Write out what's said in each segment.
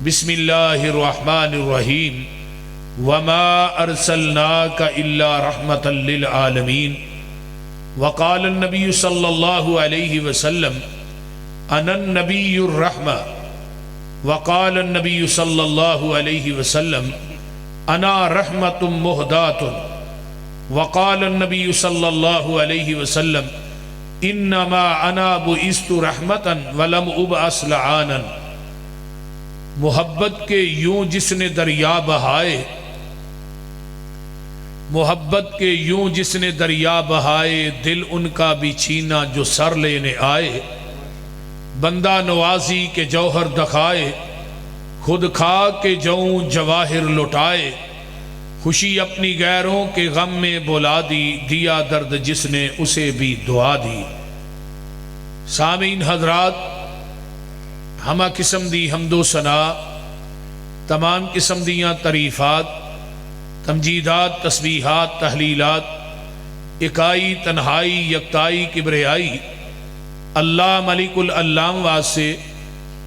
बिस्मिल्लाहिर्रहमानिर्रहीम वमा अरसलनाका इल्ला रहमतल लिल आलमीन वक़ाल नबी सल्लल्लाहु अलैहि वसल्लम अनन नबियुर रहमा वक़ाल नबी सल्लल्लाहु अलैहि वसल्लम अना रहमतुम मुहदातुन वक़ाल नबी सल्लल्लाहु अलैहि वसल्लम इन्नमा अना बुइस्तु रहमतन वलम उबअस लआनन। मोहब्बत के यूं जिसने दरिया बहाए, मोहब्बत के यूं जिसने दरिया बहाए, दिल उनका भी छीना जो सर लेने आए। बंदा नवाजी के जौहर दखाए, खुद खा के जऊं जवाहिर लुटाए। खुशी अपनी गैरों के गम में बुला दी, दिया दर्द जिसने उसे भी दुआ दी। सामीन हजरात, हमा किस्म दी हमदो सना, तमाम किस्म दियाँ तरीफ़ात, तमजीदात, तस्बीहात, तहलीलात, इकाई तन्हाई यकताई किबरियाई अल्लाह मलिकुल अल्लाम वास्ते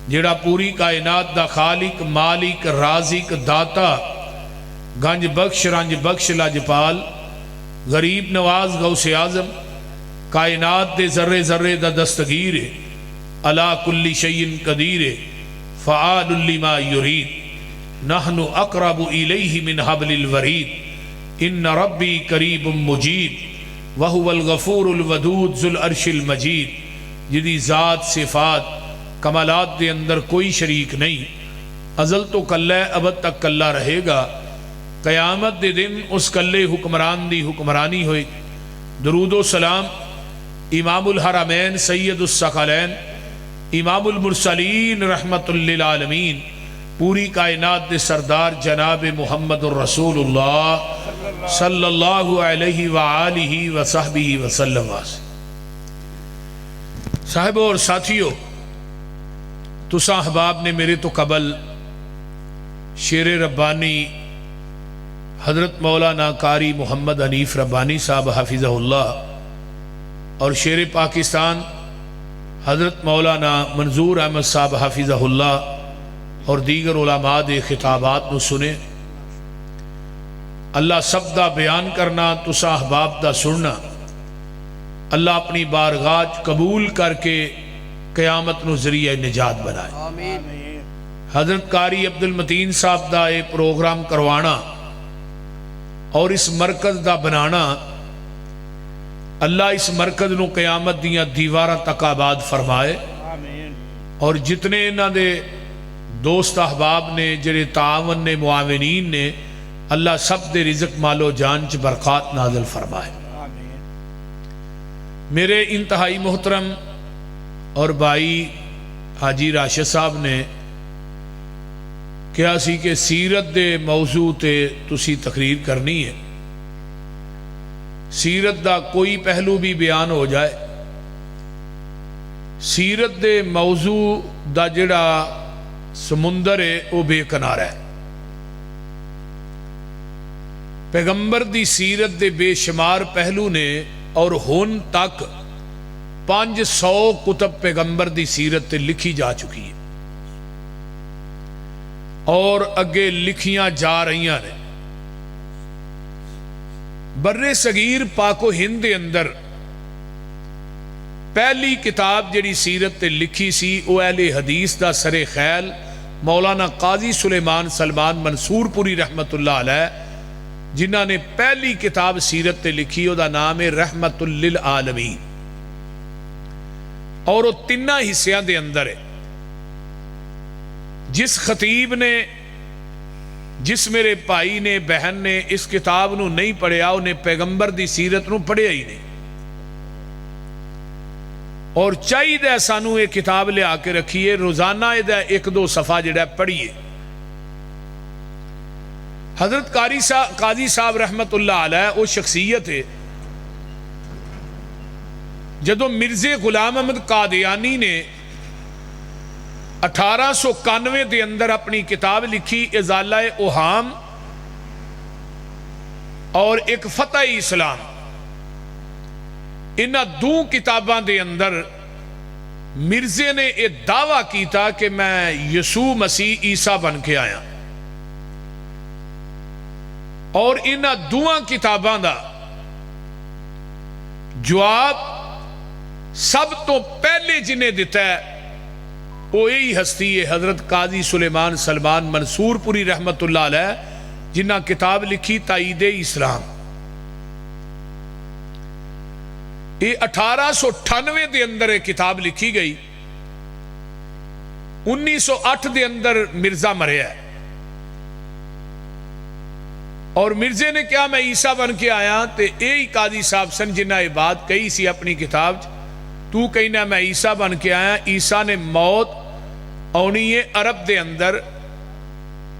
जेड़ा पूरी कायनात दा खालिक मालिक राजिक दाता गंज बख्श रंज बख्श लजपाल गरीब नवाज गौसे आजम कायनात दे जर्रे जर्रे दा दस्तगीर अला कुल्ली शैइन कदीर फ़आलुल लिमा युरीद नहनु अक़रबु इलैहि मिन हब्लिल वरीद इन्न रब्बी करीबुम मुजीब वहुवल गफूरुल वदूद ज़ुल अर्शिल मजीद। जिदी ज़ात सिफ़ात कमालात दे अंदर कोई शरीक नहीं, अज़ल तो कल्ला अबद तक कल्ला रहेगा। क़यामत दे दिन उस कल्ले हुक्मरान दी हुक्मरानी होए। दरूदो सलाम इमामुल हरमैन सैयदुस सकलैन इमामुल मुरसलीन रहमतुल लिल आलमीन पूरी कायनात दे सरदार जनाब मुहम्मदुर रसूलुल्लाह सल्लल्लाहु अलैहि व आलिहि व सहबिहि वसल्लम। साहिबों और साथियों, तुसा अहबाब ने मेरे तो कबल शेर रब्बानी हज़रत मौलाना कारी मोहम्मद हनीफ रब्बानी साहब हाफिज़हुल्लाह और शेर पाकिस्तान हज़रत मौलाना मंजूर अहमद साहब हाफिज़हुल्लाह और दीगर उलमा दे खिताबात नूं सुने। अल्लाह सब दा बयान करना, तुसा अहबाब दा सुनना, अल्लाह अपनी बारगाह कबूल करके क़यामत नूं ज़रिया निजात बनाए। हज़रत कारी अब्दुल मतीन साहब दा ये प्रोग्राम करवाना और इस मरकज़ दा बनाना, अल्लाह इस मरकज़ नूं क़यामत दियां दीवारां तक आबाद फरमाए। और जितने इन्हां दे दोस्त अहबाब ने जिहड़े तावन ने मुआविनीन ने, अल्लाह सब दे रिज़्क मालो जान च बरक़ात नाज़िल फरमाए। मेरे इंतहाई मोहतरम और भाई हाजी राशिद साहब ने कहा सी कि सीरत दे मौजू ते तुसी तकरीर करनी है। सीरत दा कोई पहलू भी बयान हो जाए, सीरत दे मौजू दा जिहड़ा समुंदर है वह बेकनारा है। पैगंबर दी सीरत दे बेशुमार पहलू ने और हुन तक 500 कुतब पैगंबर दी सीरत ते लिखी जा चुकी है और अगे लिखियां जा रही ने। बर्रे सगीर पाको हिंद दे अंदर पहली किताब जिहड़ी सीरत ते लिखी सी वो अहले हदीस दा सरे खैल मौलाना काजी सुलेमान सलमान मंसूरपुरी रहमतुल्लाह अलैह, जिन्हां ने पहली किताब सीरत ते लिखी, उसका नाम है रहमतुल लिल आलमीन और वो तिना हिस्सियां दे अंदर है। जिस खतीब ने, जिस मेरे भाई ने बहन ने इस किताब नूं नहीं पढ़िया, उन्हें पैगंबर दी सीरत नूं पढ़िया ही नहीं। और चाहिए सानू ये किताब लिया के रखिए, रोजाना इहदा 1-2 सफ़ा जिहड़ा पढ़िए। हजरत काजी साहब रहमतुल्लाह अलैह वो शख्सियत है, जदों मिर्जे गुलाम अहमद कादियानी ने 1891 के अंदर अपनी किताब लिखी इज़ाला ओहाम और एक फतह इस्लाम, इन्हां दो किताबां दे अंदर मिर्जे ने यह दावा किया कि मैं यसू मसीह ईसा बन के आया और इन्हां दुआ किताबां दा जवाब सब तो पहले जिन्हें दिता है वो यही हस्ती है हजरत काजी सुलेमान सलमान मंसूरपुरी रहमतुल्लाह अलैह, जिन्हें किताब लिखी ताईदे इस्लाम। ये 1898 के अंदर यह किताब लिखी गई। 1908 के अंदर मिर्जा मरिया और मिर्जे ने क्या मैं ईसा बन के आया, तो यही काजी साहब सन जिन्हें यह बात कही सी अपनी किताब च, तू कहना मैं ईसा बन के आया। ईसा ने मौत आनी है अरब के अंदर,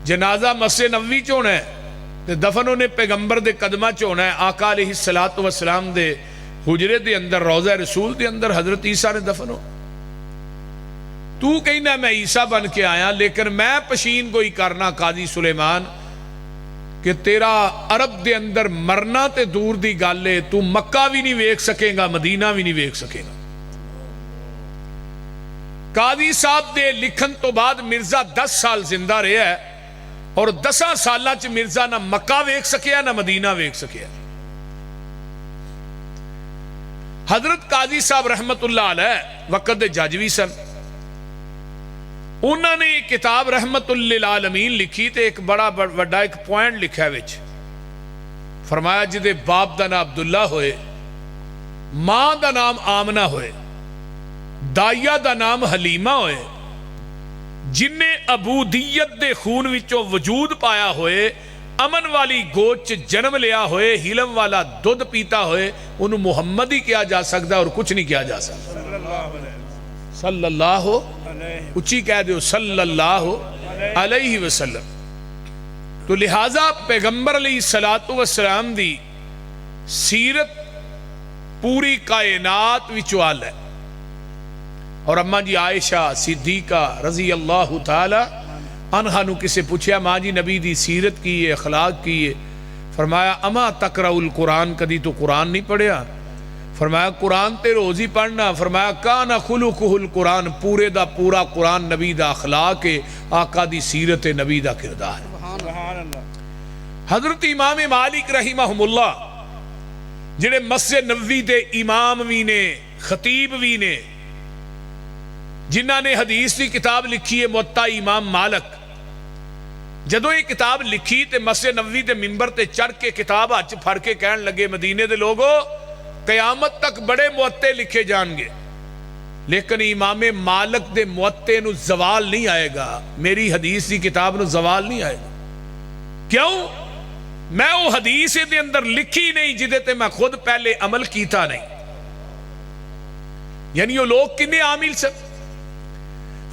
जनाजा मस्जिद नबवी च होना है, तो दफन उन्हें पैगंबर के कदमां च होना है। आका अलैहिस्सलातु वस्सलाम दे हुजरे के अंदर, रोज़ा रसूल के अंदर हजरत ईसा ने दफन हो। तू कहना मैं ईसा बन के आया, लेकिन मैं पशीन कोई करना काजी सुलेमान कि तेरा अरब के अंदर मरना तो दूर की गल है, तू मक्का भी नहीं वेख सकेगा, मदीना भी नहीं वेख सकेगा। काजी साहब के लिखन तो बाद मिर्जा 10 साल जिंदा रहा है और 10 साल च मिर्जा ना मक्का वेख सकिया ना मदीना वेख सकिया। हजरत काजी साहब रहमतुल्लाह अलैह वक़्त दे जज भी सन। उन्होंने किताब रहमतुल लिल आलमीन लिखी, तो एक बड़ा वड्डा एक पॉइंट लिखा विच फरमाया जिदे बाप का नाम अब्दुल्ला होए, मां का नाम आमना होए, दाइया का नाम हलीमा होए, जिन्हें अबूदियत दे खून विचों वजूद पाया होए, अमन वाली गोद च जन्म लिया होए, हिलम वाला दुध पीता होए, उन्हें मुहम्मद ही किया जा सकता और कुछ नहीं किया जा सकता। सल्लल्लाहु उच्ची कह दो सल्लल्लाहु अलैहि वसल्लम। तो लिहाजा पैगंबर अलैहिस्सलातु वस्सलाम दी सीरत पूरी कायनात विचवाल है। और अम्मा जी आयशा सिद्दीका रजी अल्लाह तआला अनहा नु किसे पूछया मां जी नबी दी सीरत की है, अखलाक की है? फरमाया अमा तकराउल कुरान, कदी तो कुरान नहीं पढ़िया? फरमाया कुरान ते रोज ही पढ़ना। फरमाया काना खुलुकुहुल कुरान, पूरे दा पूरा कुरान नबी दा अखलाक है, आका दी सीरत है, नबी दा किरदार है। हजरत इमाम मालिक रहिमहुल्लाह जिहड़े मस्जिद नबवी दे इमाम भी ने, खतीब भी ने, जिन्हों ने हदीस की किताब लिखी है मुअत्ता इमाम मालिक, जदों ये किताब लिखी तो मस्जिद नबवी के मिंबर ते चढ़ के किताब हाथ फड़ के कहन लगे मदीने के लोगों कयामत तक बड़े मुअत्ते लिखे जाएंगे, लेकिन इमाम मालिक दे मुअत्ते नूं जवाल नहीं आएगा, मेरी हदीस की किताब नूं जवाल नहीं आएगा। क्यों? मैं वो हदीस दे अंदर लिखी नहीं जिदे ते मैं खुद पहले अमल कीता नहीं। यानी वो लोग किन्ने आमिल सन।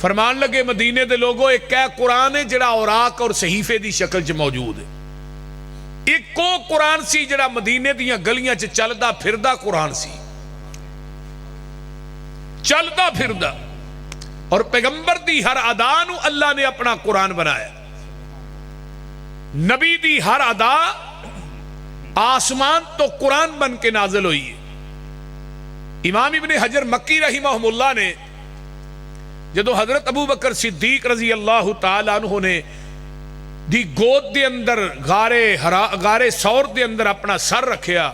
फरमान लगे मदीने दे लोगों एक कै कुरान है जिहड़ा औराक और सहीफे की शक्ल च मौजूद है। एक को कुरान सी जिहड़ा मदीने दीयां गलियां च चलदा फिरदा कुरान सी, चलदा फिरदा, और पैगंबर दी हर अदा नूं अल्लाह ने अपना कुरान बनाया। नबी दी हर अदा आसमान तो कुरान बन के नाजिल हुई है। इमाम इब्ने हजर मक्की रहिमहुल्लाह ने जदों हजरत अबू बकर सिद्दीक रजी अल्लाह तआला अन्हु ने दी गोद दे अंदर गारे सौर दे अंदर अपना सर रखिया,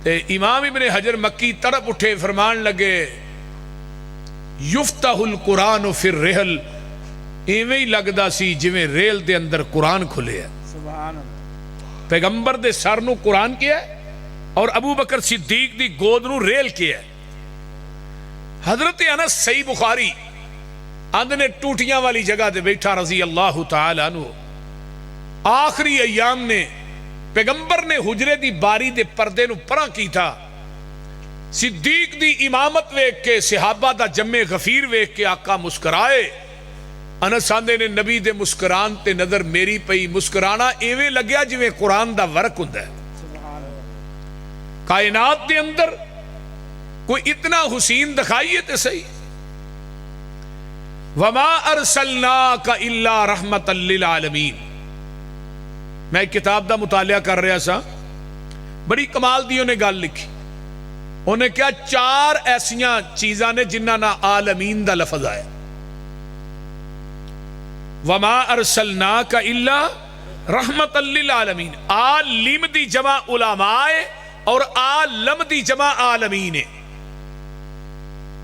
ते इमाम इब्ने हजर मक्की तड़प उठे, फरमान लगे युफ्ताहुल कुरान फिर रेहल, इवें ही लगदा सी जिवें रेल दे अंदर कुरान खुले है। पैगंबर दे सर नूं कुरान किया और अबू बकर सिद्दीक दी गोद नूं रेल किया। हजरत अनस सही बुखारी आंदे ने टूटियां वाली जगह ते बैठा रजी अल्लाह तआला अन्हु, आखिरी अयाम ने पैगंबर ने हुजरे दी बारी दे पर्दे नूं परां कीता, सिद्दीक दी इमामत वेख के सहाबा दा जम्मे गफीर वेख के आका मुस्कुराए। अनस आंदे ने नबी दे मुस्कुरान ते नजर मेरी पई, मुस्कुराना इवें लग्या जिवें कुरान दा वर्क हुंदा है। कायनात दे अंदर कोई इतना हुसीन दिखाइए तो सही। वमा अरसलनाका इल्ला रहमतल लिल आलमीन। मैं किताब का मुतालिया कर रहा सा, बड़ी कमाल दी उन्हें गल लिखी। उन्हें क्या चार ऐसिया चीज़ां ने जिन्हां नाल आलमीन दा लफज आया। वमा अरसलनाका इल्ला रहमतल लिल आलमीन। आलिम दी जमा उलमाए और आलम दी जमा आलमीन है।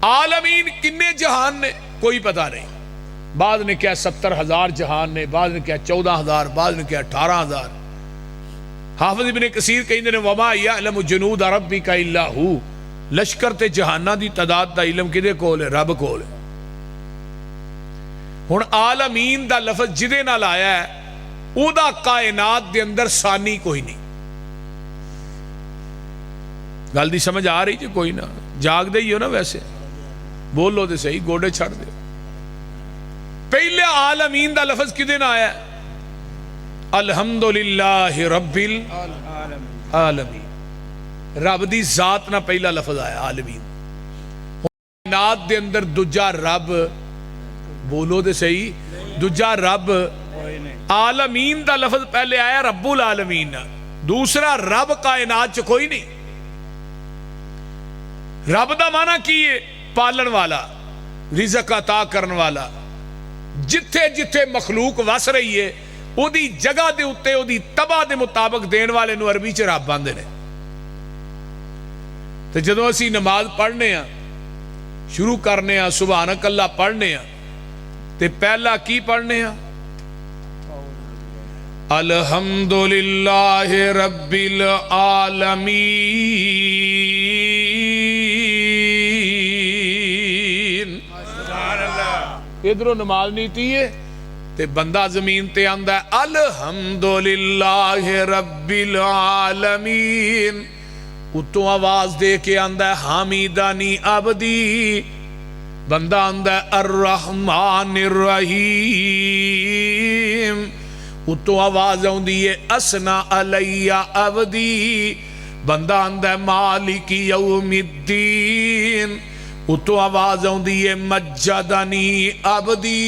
आलमीन किन्ने जहान ने कोई पता नहीं। बाद ने क्या 70,000 जहान ने, बाद ने क्या 14,000, बाद ने क्या 18,000। हाफिज इब्ने कसीर कहते हैं वमा यअलमु जुनूद रब्बिका इल्ला हू। लश्कर ते जहाना दी तादाद दा इलम किदे कोल है? रब कोल है। हुण आलमीन दा लफज जिदे नाल आया है उदा कायनात दे अंदर सानी कोई नहीं। गल दी समझ आ रही जी? कोई ना जागदे ही हो ना, वैसे बोलो तो सही, गोडे छड़ दे। पहले आलमीन दा लफज किदे ना आया? अल्हम्दुलिल्लाहि रब्बिल आलमीन। रब दी जात ना पहला लफज आया आलमीन। कायनात दे अंदर दूजा रब, बोलो तो सही, दूजा रब। आलमीन दा लफज पहले आया रब्बुल आलमीन, दूसरा रब कायनात च कोई नहीं। रब दा माना की है? पालन वाला, रिज़्क़ अता करने वाला। जिथे जिथे मखलूक वस रही है उदी जगह दे उत्ते उदी तबा दे मुताबिक देन वाले नूं अरबी च रब आंदे ने। तो जदों असीं नमाज पढ़ने आ, शुरू करने आ, सुभानक अल्लाह पढ़ने आ, ते पहला की पढ़ने आ? अल्हम्दुलिल्लाहि रब्बिल आलमीन। इधरों नमाज नीति है ते बंदा जमीन ते आंदा है अल्हम्दुलिल्लाहि रब्बिल आलमीन। उतों आवाज दे के आंदा है हामिदानी अबदी। बंदा आंदा है अर्रहमानिर रहीम। उतों आवाज आउंदी है असना अलैया अबदी। बंदा आंदा है मालिकी यौमिद्दीन। उतों आवाज आउंदी है मज्जदनी अबदी।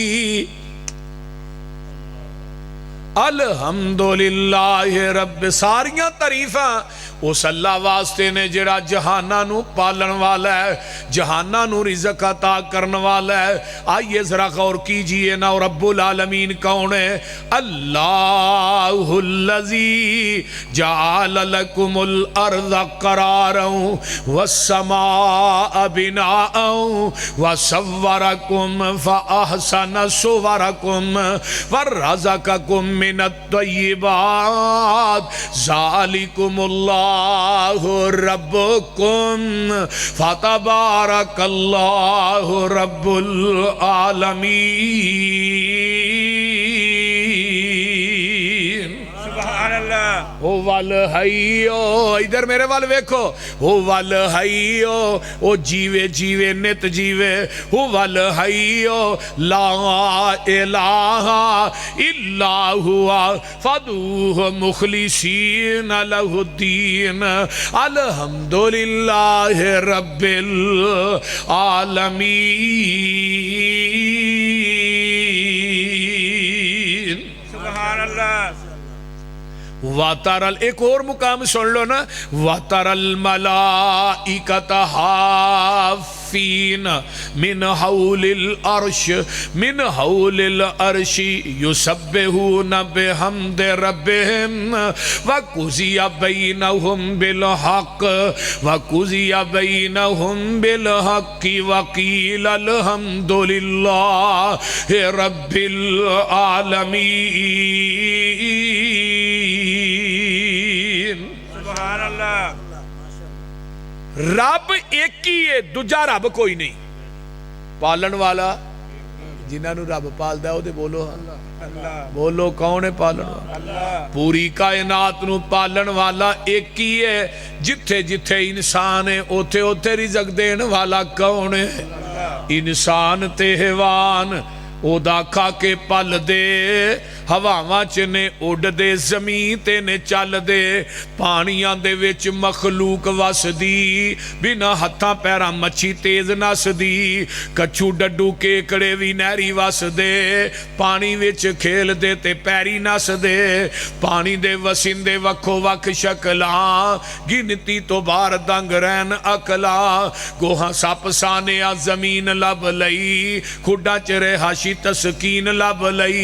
अल्हम्दुलिल्लाहि रब। सारियां तारीफां उस अल्लाह वास्ते ने जिहड़ा जहाना नू पालन वाला है, जहाना नू रिज़्क़ अता करने वाला है। आइए जरा गौर कीजिए ना, रब्बुल आलमीन कौन है? अल्लाहुल्लज़ी जअल लकुमुल अर्ज़ करारन वस्समाअ बिनाअन वसव्वरकुम फअहसन सुवरकुम वरज़क़कुम मिनत तय्यिबात ज़ालिकुमुल्लाहु रब्बुकुम फतबारकल्लाहु रब्बुल आलमीन। ओ वल हईयो, इधर मेरे वाल वेखो। ओ वल हईयो, ओ जीवे जीवे नित जीवे। ओ वल हईयो ला इलाहा इल्ला हुआ फदूह मुखलिसीन लहुद्दीन। अल्हम्दुलिल्लाहि रब्बिल आलमीन। सुभान अल्लाह। वातरल, एक और मुकाम सुन लो ना। वातरल मलाइकत हाफीन मिन हौलिल अर्श युसब्बिहून बिहम्दि रब्बिहिम व कुज़िया बैनहुम बिल हक़ व कुज़िया बैनहुम बिल हक़्क़ि व क़ील अल्हम्दुलिल्लाहि रब्बिल आलमीन। रब एक ही है, दूजा रब कोई नहीं। पालन वाला जिन्होंने रब पालदा है बोलो अल्लाह। बोलो कौन है पालन वाला? पूरी कायनात नू पालन वाला एक ही है। जिथे जिथे इंसान है उथे उथे रिज़्क़ देने वाला कौन है? इंसान ते हैवान ओदा खा के पल दे हवावां च ने उड़दे ज़मीन ते ने चलदे पानियां दे विच मखलूक वसदी बिना हत्थां पैरां मच्छी तेज नसदी कच्छू डड्डू केकड़े भी नहरी वसदे पानी विच खेलदे ते पैरी नसदे पानी दे वसिंदे वक्खो वक्ख शक्लां गिनती तो बाहर दंग रहन अकला गोहा सप सानिया जमीन लब लई खुडा च रिहाशी तस्कीन लब लई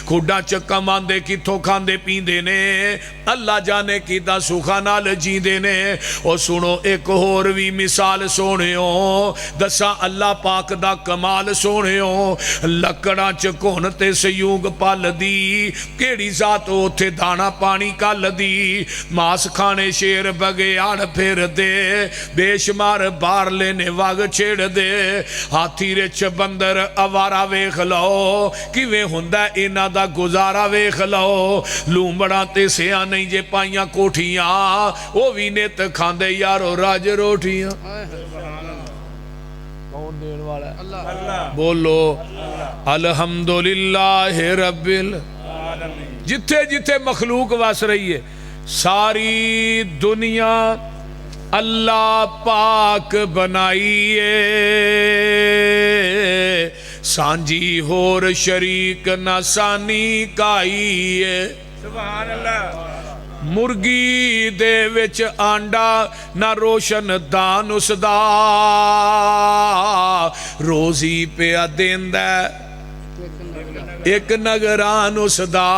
खुडा च कमांदे किथों खांदे पींदे ने अल्लाह जाने किदा सुखा नाल जींदे ने। और सुनो एक होर भी मिसाल सोहणियो दसा अल्लाह पाक दा कमाल सोहणियो लकड़ां च घुन ते सयूग पलदी केड़ी जात उत्थे दाना पानी कलदी मास खाने शेर बगेयाड़ फिरदे बेशुमार बाहरले ने वग छेड़दे हाथी रिच बंदर अवारा वेख लो किवें हुंदा इन्हां दा गुजारा वेख लो लूंबड़ा ते सिया नहीं जे पाइयां कोठियां वो भी नित खांदे यारो राज रोटियां। कौन देने वाला है? अल्लाह। बोलो अल्हम्दुलिल्लाह रब्बिल आलमीन। जिथे जिथे मखलूक वस रही है सारी दुनिया अल्लाह पाक बनाइए सांझी होर शरीक न सानी काईए। सुभान अल्लाह। मुर्गी दे विच आंडा ना रोशन दान उसदा रोजी पिया देंदा एक नगरान उसदा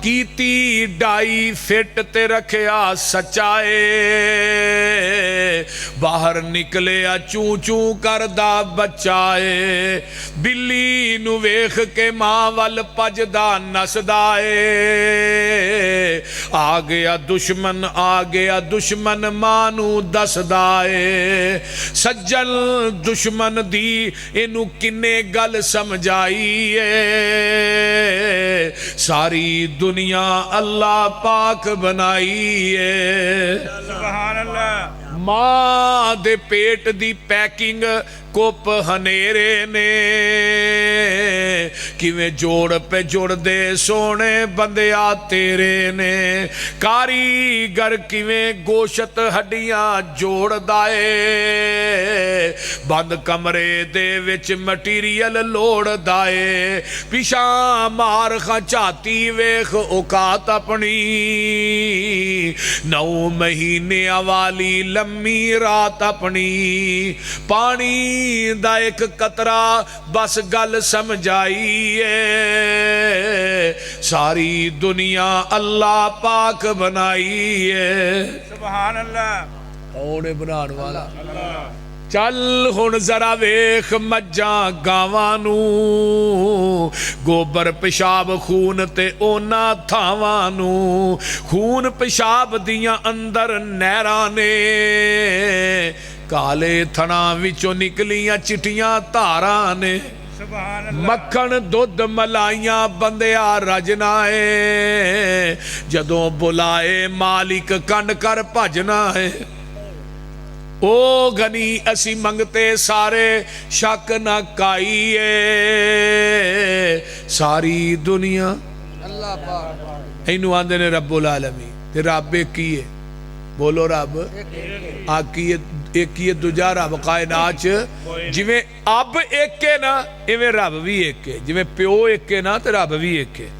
कीती डाई फिट ते रखिया सचाए बाहर निकलिया चू चू करदा बचाए बिल्ली नू वेख के मां वल भजदा नसदा ए आ गया दुश्मन मां नू दसदा ए सज्जन दुश्मन दी इनू किन्ने गल समझाई ए सारी दुनिया अल्लाह पाक बनाई है। सुभान अल्लाह। मां दे पेट दी पैकिंग कुप हनेरे ने किवें जोड़ पे जुड़दे सोने बंदिया तेरे ने कारीगर किवें गोशत हड्डियां जोड़दा ए बंद कमरे दे विच मटीरियल लोड़दा ए पिछा मार खचाती वेख औकात अपनी 9 महीने वाली लम्मी रात अपनी पानी दा एक कतरा बस गल समझाई है सारी दुनिया अल्लाह पाक बनाई है। सुभान अल्लाह। कौन है बनाने वाला? चल हुण जरा वेख मज्जां गावां नू गोबर पेशाब खून ते ओना थावां नू खून पेशाब दियां अंदर नहरां ने काले थना विचों निकलियां चिटियां धारां ने मक्खन दुध मलाइयां बंदिया रजना है जदों बुलाए मालिक कंड कर भजना है ओ गनी असी मंगते सारे शक न काईए सारी दुनिया अल्लाह पाक इनू आंदे ने रब्बुल आलमीन ते रब एक ही है। बोलो रब एक ही दूजा रब कायनात जिवें अब एक है ना इवें रब भी एक है जिवें प्यो एक है ना ते रब भी एक है।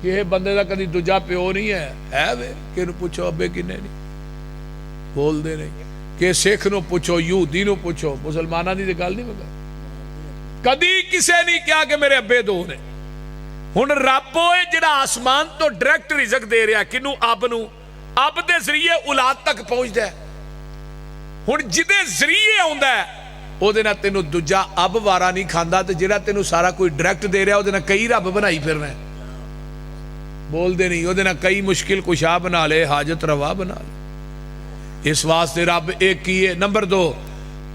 किसी बंदे का कभी दूजा प्यो नहीं है वे कि पूछो अबे किन्ने नहीं बोलते नहीं कि सिख नूं पूछो यहूदी नूं पूछो मुसलमाना की गल नहीं मगर कदी किसे नहीं कहा कि मेरे अब्बे दो ने। हुण रब ओए जिहड़ा आसमान तो डायरैक्ट रिजक दे रहा किनू अब दे जरिए औलाद तक पहुंचता है। हुण जिहदे जरिए आउंदा है ओहदे नाल तैनूं दूजा अब वारा नहीं खांदा ते जिहड़ा तैनूं सारा कोई डायरैक्ट दे रहा ओहदे नाल कई रब बनाई फिरना है। बोलते नहीं ओहदे नाल कई मुश्किल कुशा बना ले हाजत रवा बना ले। इस वास्ते रब एक ही है। नंबर 2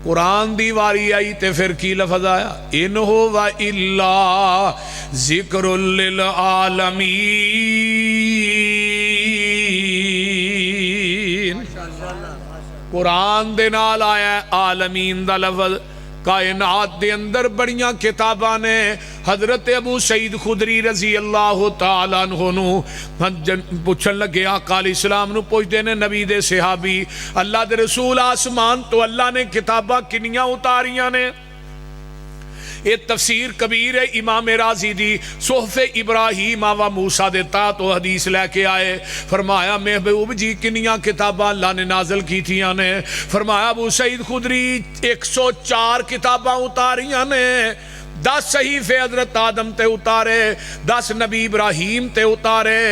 कुरान दी वारी आई ते फिर की लफज आया इन हुवा इल्ला जिक्रुल लिल आलमीन। कुरान दे नाल आया आलमीन दा लफज कायनात दे अंदर बड़ियां किताबां ने। हजरत अबू सईद खुदरी रजी अल्लाह तआला अन्हु नू पुछन लगे, आका अलैहिस्सलाम नू पुछदे ने नबी दे सहाबी, अल्लाह दे रसूल आसमान तो अल्लाह ने किताबां किनियां उतारियां ने? ये तफसीर कबीर है इमाम राजी दी सोहफे इब्राहीम व मूसा देता तो हदीस लैके आए। फरमाया महबूब जी किनियां किताबां अल्लाह ने नाजल कीतियां ने? फरमाया अबू सईद खुदरी 104 किताबां उतारियां ने। 10 सहीफे हजरत आदम ते उतारे, 10 नबी इब्राहीम ते उतारे।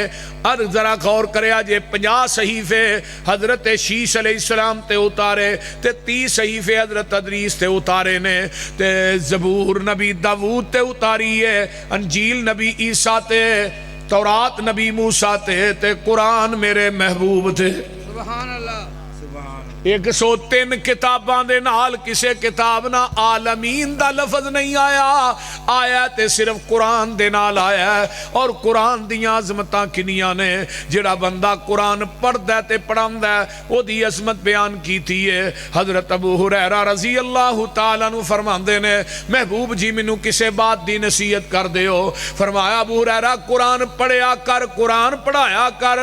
और जरा गौर करे जे 50 सहीफे हजरत शीश अलैहिस्सलाम ते उतारे, ते 30 सहीफे हजरत अदरीस ते उतारे ने। ते जबूर नबी दाऊद ते उतारी है, अंजील नबी ईसा ते, तौरात नबी मूसा ते कुरान मेरे महबूब थे। सुभान अल्लाह। 103 किताबां दे नाल किसे किताब ना आलमीन दा लफज नहीं आया, आया ते सिर्फ कुरान दे नाल आया। और कुरान दियां अजमतां किनियां ने। जेड़ा बंदा कुरान पढ़दा ते पढ़ांदा ओदी अजमत बयान कीती है। हजरत अबू हुरैरा रजी अल्लाह तआला नु फरमांदे ने, महबूब जी मैनू किसे बात दी नसीहत कर दियो। फरमाया अबू हुरैरा कुरान पढ़िया कर, कुरान पढ़ाया कर,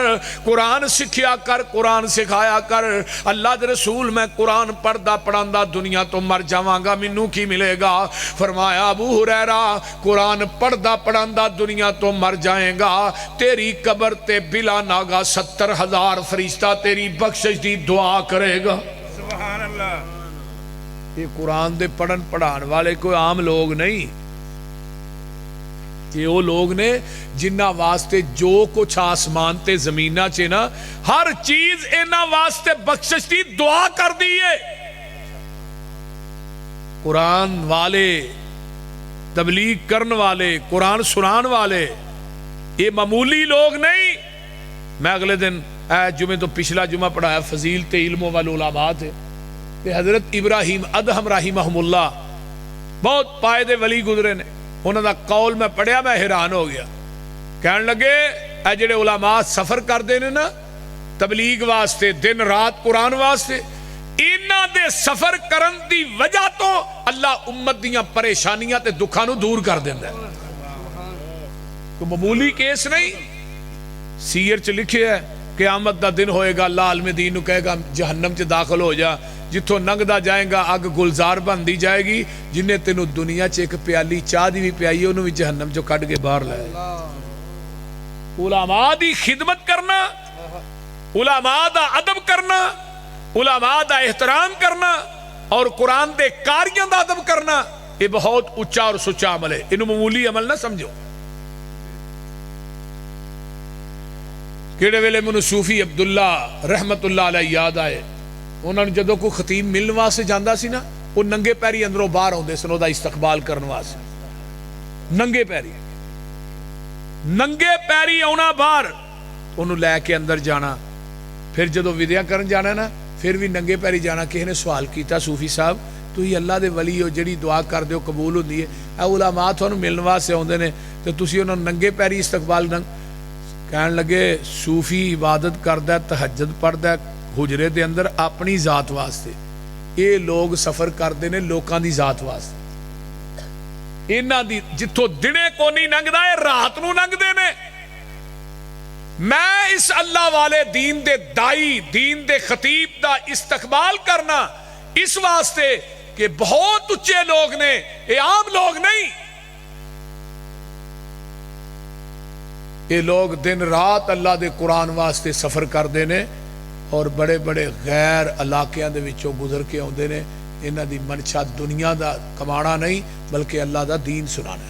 कुरान सिखिया कर, कुरान सिखाया कर। अल्लाह रसूल मैं कुरान पढ़दा पढ़ांदा दुनिया तो मर जावांगा, मैनू की मिलेगा? फरमाया अबू हुरैरा कुरान पढ़दा पढ़ांदा दुनिया तो मर जाएगा, तेरी कब्र ते बिला नागा 70,000 फरिश्ता तेरी बख्शिश दी दुआ करेगा। सुभान अल्लाह। ये कुरान दे पढ़न पढ़ाने वाले कोई आम लोग नहीं, ये वो लोग ने जिन्हां वास्ते जो कुछ आसमान ते जमीना च ना हर चीज इन्हां वास्ते बख्शिश दी दुआ कर दी है। कुरान वाले, तबलीग करने वाले, कुरान सुनान वाले ये मामूली लोग नहीं। मैं अगले दिन जुमे तो पिछला जुमा पढ़ाया फजील ते इल्मों वाले उलमा थे, हजरत इब्राहीम अदहम रहिमहुल्लाह बहुत पाए दे वली गुजरे ने। उन्होंने कौल मैं पढ़िया, मैं हैरान हो गया। कहने लगे ए जेड़े उलमा सफर करते हैं ना तबलीग वास्ते, दिन रात कुरान वास्ते, इन्हां दे सफर करन दी वजह तो अल्लाह उम्मत दियां परेशानियां ते दुखां नूं दूर कर दिंदा है। तो मामूली केस नहीं। सीयर च लिखिया है क़यामत दा दिन होएगा, अल्लाह आलम दीन नूं कहेगा जहन्नम च दाखिल हो जा, जिथों लंघदा जाएगा अग गुलजार बनती जाएगी, जिन्हें तेनों दुनिया च एक प्याली चाह दी भी पियाई उन्होंने भी जहन्नम चो कढ़ के बाहर लाया। उलमा दी खिदमत करना, उलमा दा अदब करना, उलमा दा एहतराम करना और कुरान दे कारियां दा अदब करना, ये बहुत उच्चा और सुच्चा अमल है। इन्हों मामूली अमल ना समझो। किहड़े वेले मैनूं सूफी अब्दुल्ला रहमतुल्लाह अलैह याद आए। उन्होंने जो कोई खतीब मिलने वास्ते जाता सी ना, वो नंगे पैरी अंदरों बाहर आते सन उसका इस्तकबाल करने वास्ते। नंगे पैरी, नंगे पैरी आना बाहर, उन्होंने लैके अंदर जाना। फिर जो विद्या करन जाना ना, फिर भी नंगे पैरी जाना। किसी ने सवाल किया, सूफी साहब तुसीं अल्लाह दे वली हो, जिहड़ी दुआ करदे हो कबूल होंदी है, आ उलमा तुहानूं मिलने वास्ते आउंदे ने ते तुसीं उन्हां नूं नंगे पैरी इस्तकबाल कहण लगे सूफी इबादत करदा, तहज्जुद पढ़दा हुजरे दे अंदर अपनी जात वास्ते, ये लोग सफर करते हैं लोगों की जात वास्ते। इन्हां दी जिथों दिने को नहीं लंघदा है रात नूं लंघदे ने। मैं इस अल्लाह वाले दीन दे दाई, दीन दे खतीब दा इस्तकबाल करना इस वास्ते कि बहुत उच्चे लोग ने, ये आम लोग नहीं। ये लोग दिन रात अल्लाह दे कुरान वास्ते सफर करते हैं और बड़े बड़े गैर इलाकों के विचों गुजर के आते हैं। इन्हां दी मनशा दुनिया दा कमाना नहीं बल्कि अल्लाह दा दीन सुनाना।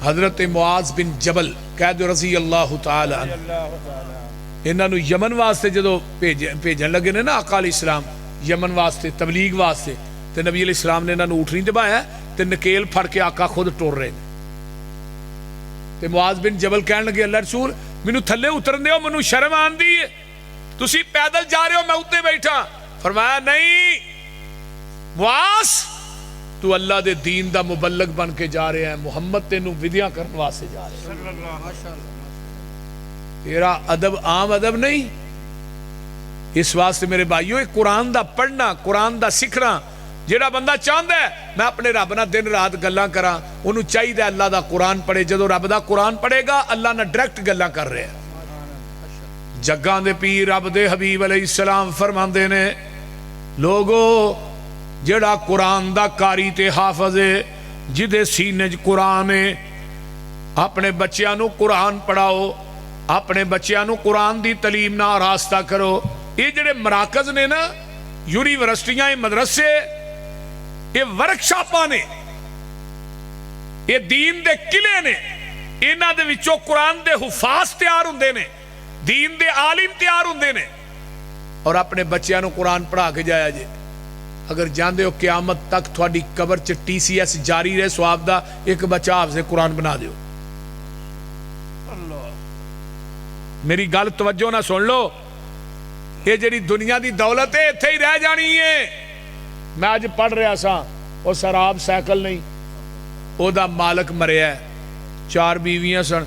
हजरत मुआज बिन जबल कैद रजी अल्लाह तआला अन्हु इन्हां नूं यमन वास्ते जो भेजन लगे ने ना आका अलैहिस्सलाम यमन वास्ते तबलीग वास्ते, ते नबी अलैहिस्सलाम ने इन्हां नूं ऊँट नहीं दबाया ते नकेल फड़ के आका खुद टुर रहे हैं। ते मुआज बिन जबल कहन लगे अल्लाह रसूल मैनू थले उतरन दिओ, मैनू शर्म आंदी है, तुसी पैदल जा रहे हो मैं उत्ते बैठा। फरमाया नहीं मुआज तू अल्लाह दे दीन दा मुबल्लग बन के जा रहे हैं, मुहम्मद तेनू विद्या करने वास्ते जा रहे हैं। तेरा अदब आम अदब नहीं, इस वास्ते मेरे भाईओ कुरान का पढ़ना, कुरान का सीखना, जिहड़ा बंदा चाहता है मैं अपने रब नाल दिन रात गल्लां करां, उन्होंने चाहिए अल्लाह का कुरान पढ़े। जो रब का कुरान पढ़ेगा अल्लाह नाल डायरैक्ट गल्लां कर रहा है। जग्गां दे पीर रब दे हबीब अलैहिस्सलाम फरमांदे ने, लोगो जिहड़ा कुरान का कारी ते हाफज है, जिहदे सीने च कुरान है, अपने बच्चों को कुरान पढ़ाओ, अपने बच्चों को कुरान की तलीम ना रास्ता करो। ये जिहड़े मराकज ने ना, यूनिवर्सिटियां, मदरसे, ये वर्कशॉपां ने, ये दीन दे किले ने, इन्हां दे विचों कुरान दे हुफाज तैयार हुंदे ने, दीन दे आलिम तैयार हुंदे ने, और अपने बच्चों को कुरान पढ़ा के जाया जे। अगर जानते हो क्यामत तक थोड़ी कबर च TCS जारी रहे स्वाब दा, एक बच्चा हाफिज़े कुरान बना दियो। मेरी गल तवज्जो ना सुन लो, ये जी दुनिया की दौलत है इत्थे ही रह जानी है। मैं अज पढ़ रहा सा, वो शराब साइकिल नहीं, ओदा मालक मरिया, 4 बीवियां सन,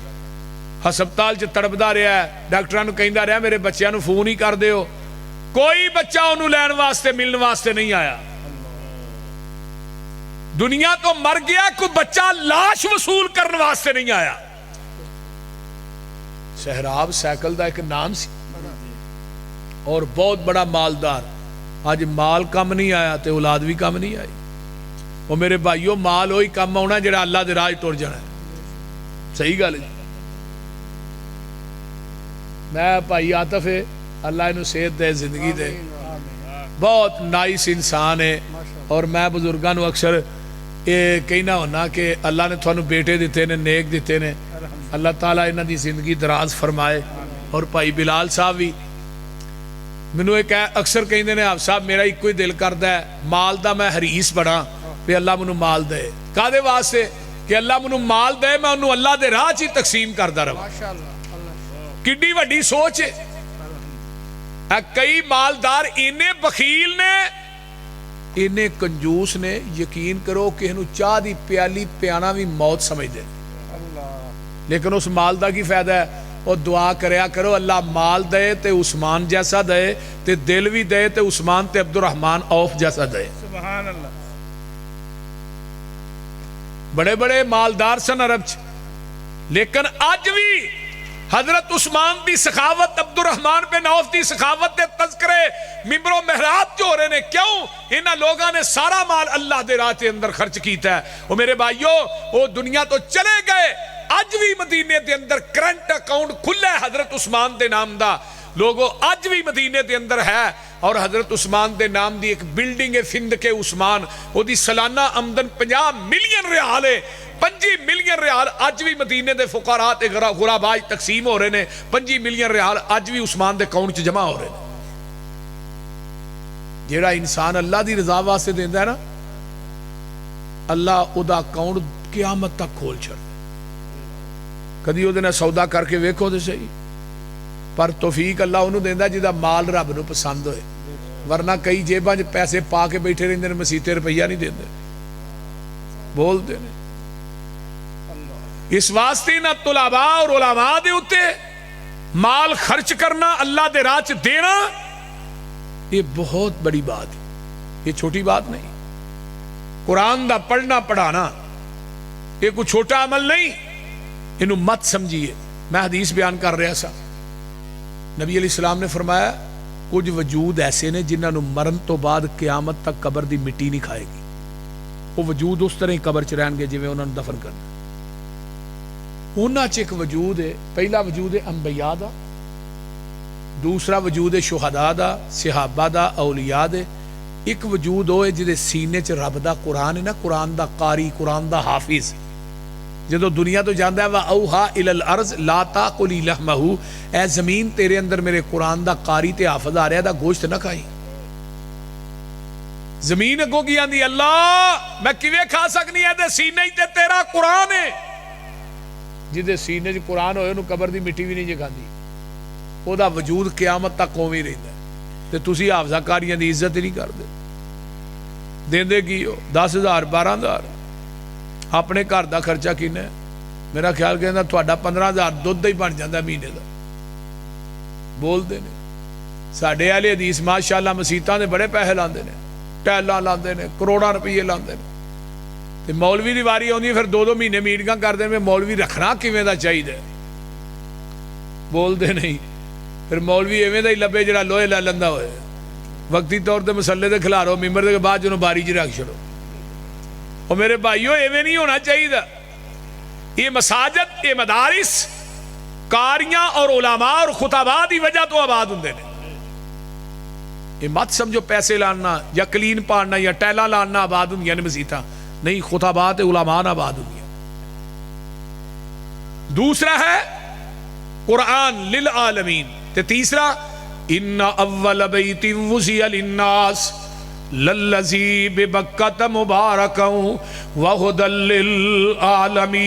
हस्पताल च तड़पदा रहा है, डॉक्टरां नूं कहंदा रहा मेरे बच्चों फोन ही कर दिओ, कोई बच्चा उन्होंने लैण वास्ते मिलने वास्ते नहीं आया। दुनिया तो मर गया, कोई बच्चा लाश वसूल करने वास्ते नहीं आया। शहराब साइकिल का एक नाम सी और बहुत बड़ा मालदार। अज माल कम नहीं आया तो औलाद भी कम नहीं आई। वो मेरे भाईओ माल वही कम आना जो अल्लाह के राह तुर जाना। सही गल। मैं भाई आतफ है, अल्लाह इन्हू सेहत दे, जिंदगी दे, बहुत नाइस इंसान है। और मैं बुजुर्गों को अक्सर ये कहना होना कि अल्लाह ने थानू बेटे दिते ने, नेक दिते ने, अल्लाह ताला इन्हां दी जिंदगी दराज फरमाए। और भाई बिलाल साहब भी मैनू एक अक्सर कहते हैं, आप साहब मेरा एको ही दिल करता है माल का मैं हरीस बड़ा भी अल्लाह मैनू माल दे। कादे वास्ते कि अल्लाह मैनू माल दे, मैं उन्होंने अल्लाह के राह च ही तकसीम करता रहा। किड्डी वड्डी सोच है। कई मालदार इन्ने बखील ने, इन्ने कंजूस ने, यकीन करो किसी नूं चाह दी प्याली पियाना भी मौत समझते। लेकिन उस माल का की फायदा है? और दुआ करया करो अल्लाह माल दे ते उस्मान जैसा दे, ते दिल भी दे ते उस्मान ते अब्दुर्रहमान औफ जैसा दे। सुभान अल्लाह। बड़े बड़े मालदार सन अरब च, लेकिन अज भी हजरत उस्मान की सखावत, अब्दुर्रहमान बिन औफ की सखावत के तज़किरे मिंबरों मेहराब जो हो रहे हैं। क्यों? इन्हां लोगों ने सारा माल अल्लाह के राह के अंदर खर्च किया है। वो मेरे भाइयों, वो दुनिया तो चले गए, अज भी मदीने के अंदर करंट अकाउंट खुला है हजरत उस्मान के नाम का। लोगों अज भी मदीने के अंदर है। और हजरत उस्मान के नाम की एक बिल्डिंग है, फिंद के उस्मान, वो सालाना आमदन 50 मिलियन रियाल है। 25 मिलियन रियाल अज भी मदीने के फुकारा ते गुराबा तकसीम हो रहे हैं। 25 मिलियन रियाल अज भी उस्मान के अकाउंट च जमा हो रहे हैं। जेड़ा इंसान अल्लाह की रजा वास्ते देंदा है ना, अल्लाह उदा अकाउंट क़यामत तक खोल छड़। कदी उहदे नाल सौदा करके वेखो तो सही। पर तौफीक अल्लाह उन्होंने देंदा जिहदा माल रब नूं पसंद होए। वरना कई जेबां च पैसे पा के बैठे रहिंदे ने, मसीते रुपया नहीं देंदे, बोलते हैं। इस वास्ते ना तुलाबा और उलमा दे उत्ते माल खर्च करना, अल्लाह दे राह च देना, ये बहुत बड़ी बात है, ये छोटी बात नहीं। कुरान दा पढ़ना पढ़ाना ये कोई छोटा अमल नहीं, इनू मत समझिए। मैं हदीस बयान कर रहा सा, नबी अलैहिस्सलाम ने फरमाया कुछ वजूद ऐसे ने जिन्होंने मरण तो बाद क़यामत तक कबर की मिट्टी नहीं खाएगी। वो वजूद उस तरह ही कबर च रहणगे जिवें उन्होंने दफन करना। उन्हां च एक वजूद है, पहला वजूद है अंबिया दा, दूसरा वजूद है शुहदा दा, सहाबा दा, औलिया दे। एक वजूद वो है जिहदे सीने च रब दा कुरान है ना, कुरान दा कारी, कुरान दा हाफिज। जो दुनिया तो जाता है वह औहा इलल अर्ज ला ताकुली लहमहू, ऐ जमीन तेरे अंदर मेरे कुरान दा कारी ते हाफिज आ रहा दा गोश्त ना खाई। जमीन अगों की आंदी अल्लाह मैं किवें खा सकनी है, ते सीने ते तेरा कुरान है। जिहदे सीने च कुरान होए उहनूं कबर दी मिट्टी भी नहीं जगांदी, ओहदा वजूद क़यामत तक उवें ही रहिंदा। ते तुसीं हाफिज़ाकारियां दी इज्जत ही नहीं करदे। देंदे की हो 10,000 12,000, अपने घर का खर्चा किन्ना है? मेरा ख्याल कहता तुहाडा 15,000 दुध ही बन जाता महीने का। बोलते हैं साडे वाले हदीस माशाअल्लाह मसीतां दे बड़े पैसे लांदे ने, टैलां लांदे ने, करोड़ां रुपये लांदे ने। ते मौलवी की वारी आउंदी फिर 2-2 महीने मीटिंगां करदे ने, मौलवी रखना किवें दा चाहीदा, बोलते नहीं। फिर मौलवी इवें दा ही लभे जिहड़ा लोहे लै लैंदा होए, वक्ती तौर पर मसले ते खिलारो, मिंबर के बाद जो बारी च रख छड़ो। और मेरे भाईओ इवें नहीं होना चाहिए। ये मसाजद, ये मदारिस कारियां और उलमा और खुताबा की वजह तो आबाद होंदे ने। ये मत समझो पैसे लाना या कलीन पाड़ना या टैला लाना आबाद होंदियां ने मसीतां, नहीं, खुताबा ते उलमा आबाद होंदियां। दूसरा है कुरान लिल आलमीन, ते तीसरा इन्ना अव्वल बैतिन वुज़िया लिन्नास लल्लज़ी बिबक्कत मुबारकन व हुदल लिल आलमीन।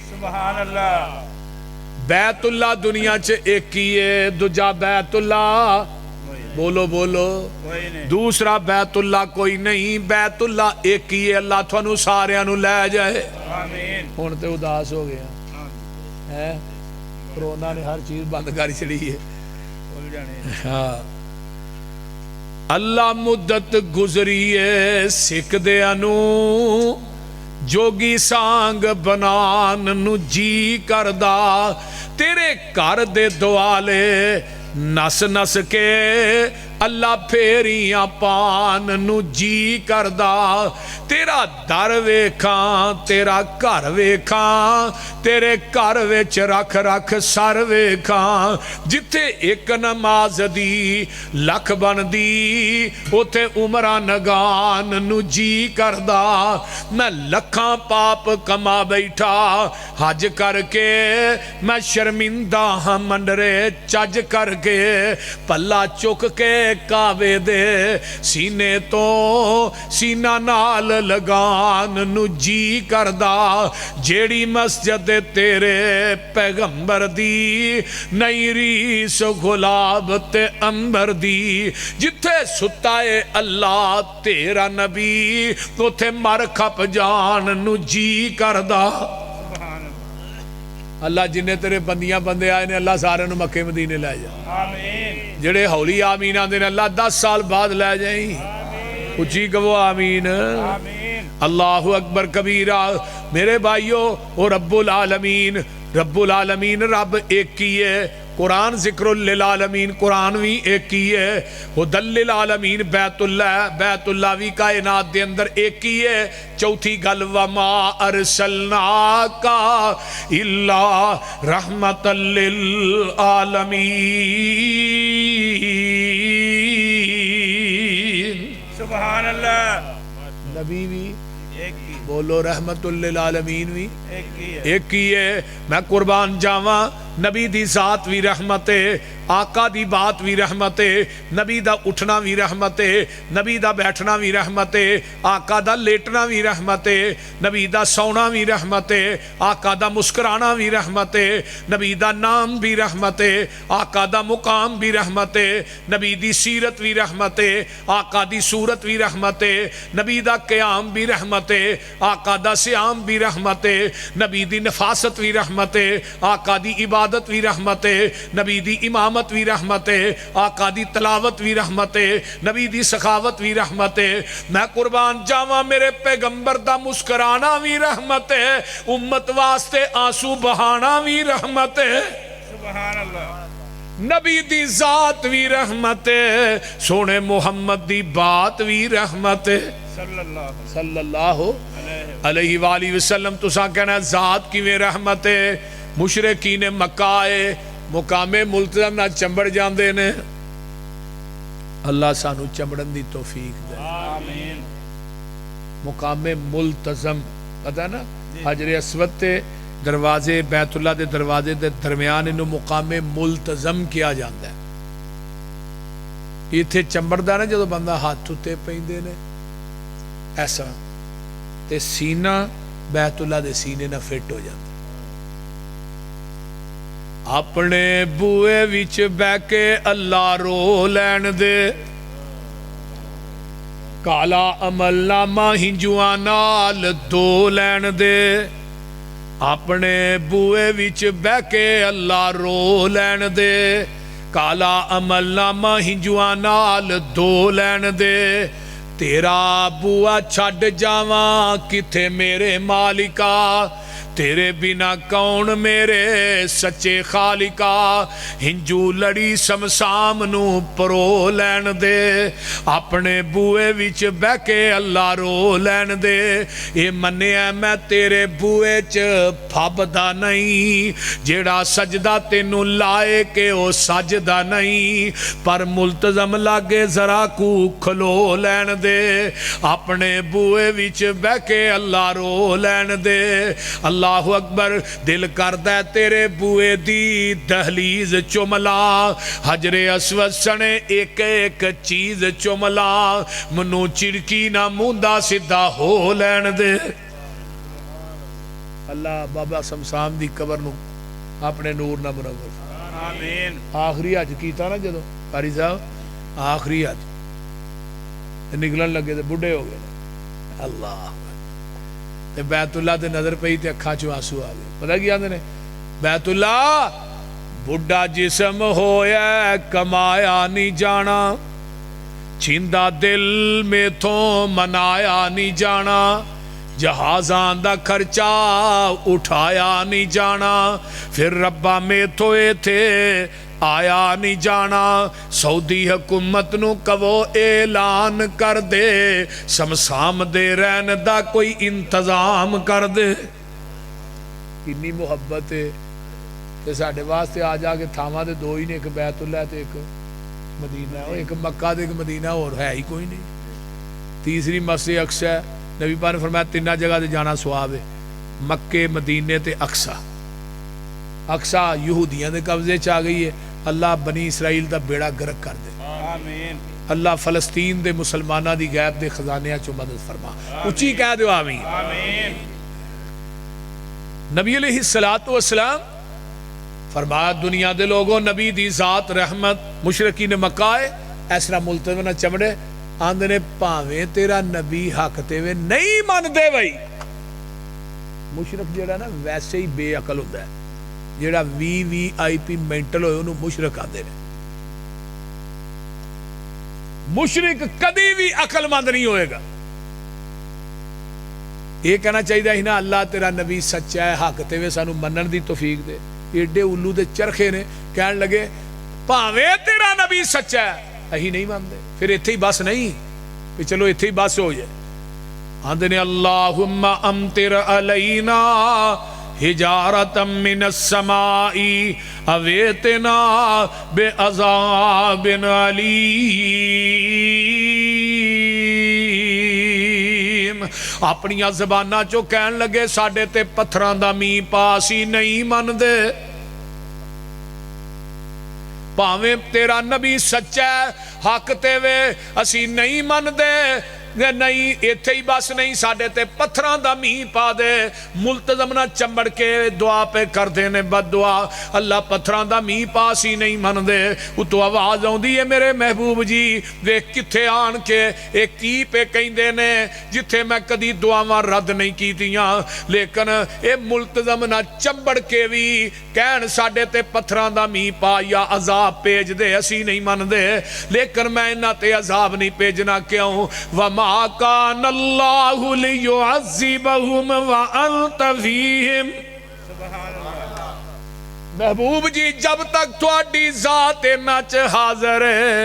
सुभान अल्लाह। बैतुल्ला दुनिया च एक ही है, दूजा बैतुल्ला, बोलो बोलो, दूसरा बैतुल्ला कोई नहीं, बैतुल्ला एक ही है। अल्लाह थानू सारियां नू लै जाए। हुण ते उदास हो गया है, कोरोना ने हर चीज बंद कर छड़ी है। हाँ, अल्लाह मुद्दत गुजरी है सिखदियां नू, जोगी सांग बनान नू जी करदा, तेरे घर दे दुआले नस नस के अल्लाह फेरियां पान नू जी करदा, तेरा दर वेखां तेरा घर वेखां, तेरे घर विच रख रख सर वेखां, जिथे एक नमाज दी लख बनदी उथे उमरा नगान नू जी करदा। मैं लखां पाप कमा बैठा हज करके, मैं शर्मिंदा हाँ मंडरे चज करके, पल्ला चुक के कावे दे सीने तो सीना नाल लगान नू जी करदा, जेड़ी मस्जिद तेरे पैगंबर दी नई रीस गुलाब ते अंबर दी, जिथे सुता है अल्लाह तेरा नबी उथे मर खप जान नू जी करदा। अल्लाह जिन्ने तेरे बंदियां बंदे आए ने, अल्लाह सारे नू मक्के मदीने लै जा। आमीन। जेड़े हौली आमीन आंदे ने, अल्लाह 10 साल बाद लै जाई। उची कहो आमीन। अल्लाहु अकबर कबीरा। मेरे भाइयों, ओ रब्बुल आलमीन, रब्बुल आलमीन रब एक ही है। कुरान जिक्रुल लिल आलमीन, कुरान भी एक ही है। हुदल लिल आलमीन बैतुल्ला, बैतुल्ला भी कायनात दे अंदर एक ही है। चौथी गल वमा अरसलनाका इल्ला रहमतल लिल आलमीन। सुभान अल्लाह। नबी भी एक ही, बोलो रहमतुल लिल आलमीन भी एक ही है। मैं कुर्बान जावा, नबी दी जात भी रहमत है, आका दी बात भी रहमत है, नबी दा उठना भी रहमत है, नबी दा बैठना भी रहमत है, आका दा लेटना भी रहमत है, नबी दा सौना भी रहमत है, आका दा मुस्कुराना भी रहमत है, नबी दा नाम भी रहमत है, आका दा मुकाम भी रहमत है, नबी दी सीरत भी रहमत है, आका दी सूरत भी रहमत है, नबी दा क़याम भी रहमत है, आका दा सियाम भी रहमत है, नबी दी नफासत भी रहमत है, आका दी इबादत भी रहमत है, नबी दी इमामत भी रहमत है, आका दी तलावत भी रहमत है, नबी दी सखावत भी रहमत है। मैं कुर्बान जावा, मेरे पैगंबर दा मुस्कुराना भी रहमत है, उम्मत वास्ते आंसू बहाना भी रहमत है। सुभान अल्लाह। नबी दी जात भी रहमत है, सोने मुहम्मद दी बात भी रहमत है सल्लल्लाहु अलैहि वसल्लम। तुसा कहना जात किवें रहमत है? मुशरिकीन मक्का आए, मुकामे मुल्तज़म ना चंबड़ जाते ने। अल्लाह सानू चंबड़न दी तौफीक दे। आमीन। मुकामे मुल्तज़म पता ना, हजरे अस्वद ते दरवाजे बैतुल्ला दे दरवाजे दे दरमियान इनू मुकामे मुल्तज़म किया जाता है। इत्थे चंबड़दा ना जो बंदा हाथ उत्ते पैंदे ने ऐसा, ते सीना बैतुल्ला दे सीने ना फिट हो जाता। अपने बूए विच बह के अल्लाह रो लैन दे, काला अमलनामा हिंजुआ नाल दो लैन दे, अपने बूए विच बह के अल्लाह रो लैन दे, काला अमलनामा हिंजुआ नाल धो लैन दे। तेरा बूआ छड़ जावा किथे मेरे मालिका, तेरे बिना कौन मेरे सच्चे खालिका। हिंजू लड़ी समसाम नू परो लैन दे, अपने बूए विच बह के अल्लाह रो लैन दे। ये मन्निया मैं तेरे बूए च फबदा नहीं, जेड़ा सजदा तेनू लाए के ओ सजदा नहीं। पर मुल्तजम लागे जरा कू खलो लैन दे, अपने बूए विच बह के अल्लाह रो लैन दे। अल्लाह अकबर। दिल करदा तेरे बूए दी दहलीज चुमला, हजरे अस्वद सने एक एक चीज चुमला। मनु चिड़की ना मुंदा सीधा हो लैन दे। अल्लाह बाबा शमशान दी कबर नू अपने नूर ना मुनव्वर। आमीन। आखिरी हज कीता ना जदों कारी साहब, आखिरी हज निकलन लगे तो बुढ़े हो गए। अल्लाह ते बैतुल्ला ते नजर पई ते अखां चों आंसू आ गए। पता की आंदे ने, बैतुल्ला बुढ़ा जिस्म होया कमाया नहीं जाना, छिंदा दिल मेथों मनाया नहीं जाना। जहाज़ां दा खर्चा उठाया नहीं जाना, फिर रब्बा मेथों इत्थे आया नहीं जाना। सऊदी हुकूमत नू कवो ऐलान कर दे, समसाम दे रहन दा कोई इंतजाम कर दे। किन्नी मुहब्बत है ते साडे वास्ते आ जाके थावां दे दो ही ने, एक बैतुल्ला ते एक मदीना, एक मक्का ते एक मदीना, और है ही कोई नहीं। तीसरी मस्जिद अक्सा है, नबी पाक ने फरमाया तिन्ना जगह ते जाना सवाब है, मक्के मदीने ते अक्सा। अक्सा यहूदियों के कब्जे च आ गई है। अल्लाह बनी इसराइल का बेड़ा गर्क कर दे। आमीन। अल्लाह फलस्तीन के मुसलमानों की गैब के खजानिया चो मदद फरमा। उची कह दो आमीन। आमीन। नबी अलैहिस्सलातु वस्सलाम फरमाया, दुनिया के लोगों नबी दी जात रहमत। मुशरकी ने मक्का है इस तरह मुल्तज़म ना चमड़े आंदे ने, भावें तेरा नबी हक ते वे नहीं मनदे। बई मुशरक जेड़ा ना वैसे ही बेअकल होंदा है, जेड़ा VVIP मेंटल होए उन्होंने मुशरक आते हैं। मुशरिक कदी भी अकलमंद नहीं होएगा। ये कहना चाहिए ही ना, अल्लाह तेरा नबी सच्चा है, हक ते वे सानू मनन दी तौफीक दे। एडे उल्लू दे चरखे ने कहन लगे भावें तेरा नबी सच्चा है अही नहीं मानते। फिर इत्थे ही बस नहीं कि चलो इत्थे ही बस हो जाए। आंदे ने अल्लाहुम्मा अमतिर अलैना हिजारतम मिनस समाई अवेतना बेअज़ाबिन अलीम। अपनिया ज़बानां चो कहन लगे साडे ते पत्थरां दा मींह पास ही नहीं मनदे। भावें तेरा नबी सच्चा हक ते वे असी नहीं मनदे, नहीं इत्थे ही बस नहीं, साडे ते पत्थरां दा मींह पा दे। मुल्तज़म ना चंबड़ के दुआ पे करदे ने बद दुआ, अल्लाह पत्थरां दा मींह पास ही नहीं मनदे। उतो आवाज़ आउंदी है मेरे महबूब जी वेख किथे आन के ये की पे कहिंदे ने, जिथे मैं कदी दुआवां रद्द नहीं कीतियां। लेकिन ये मुल्तज़म ना चंबड़ के भी कहन साडे ते पत्थरां दा मींह पा या अजाब भेज दे, असी नहीं मनदे। लेकिन मैं इन्हां ते अजाब नहीं भेजना क्यों? वमा कानल्लाहु लियुअज़्ज़िबहुम व अंत फीहिम। महबूब जी जब तक तुहाडी जात इन्हां च हाज़र है,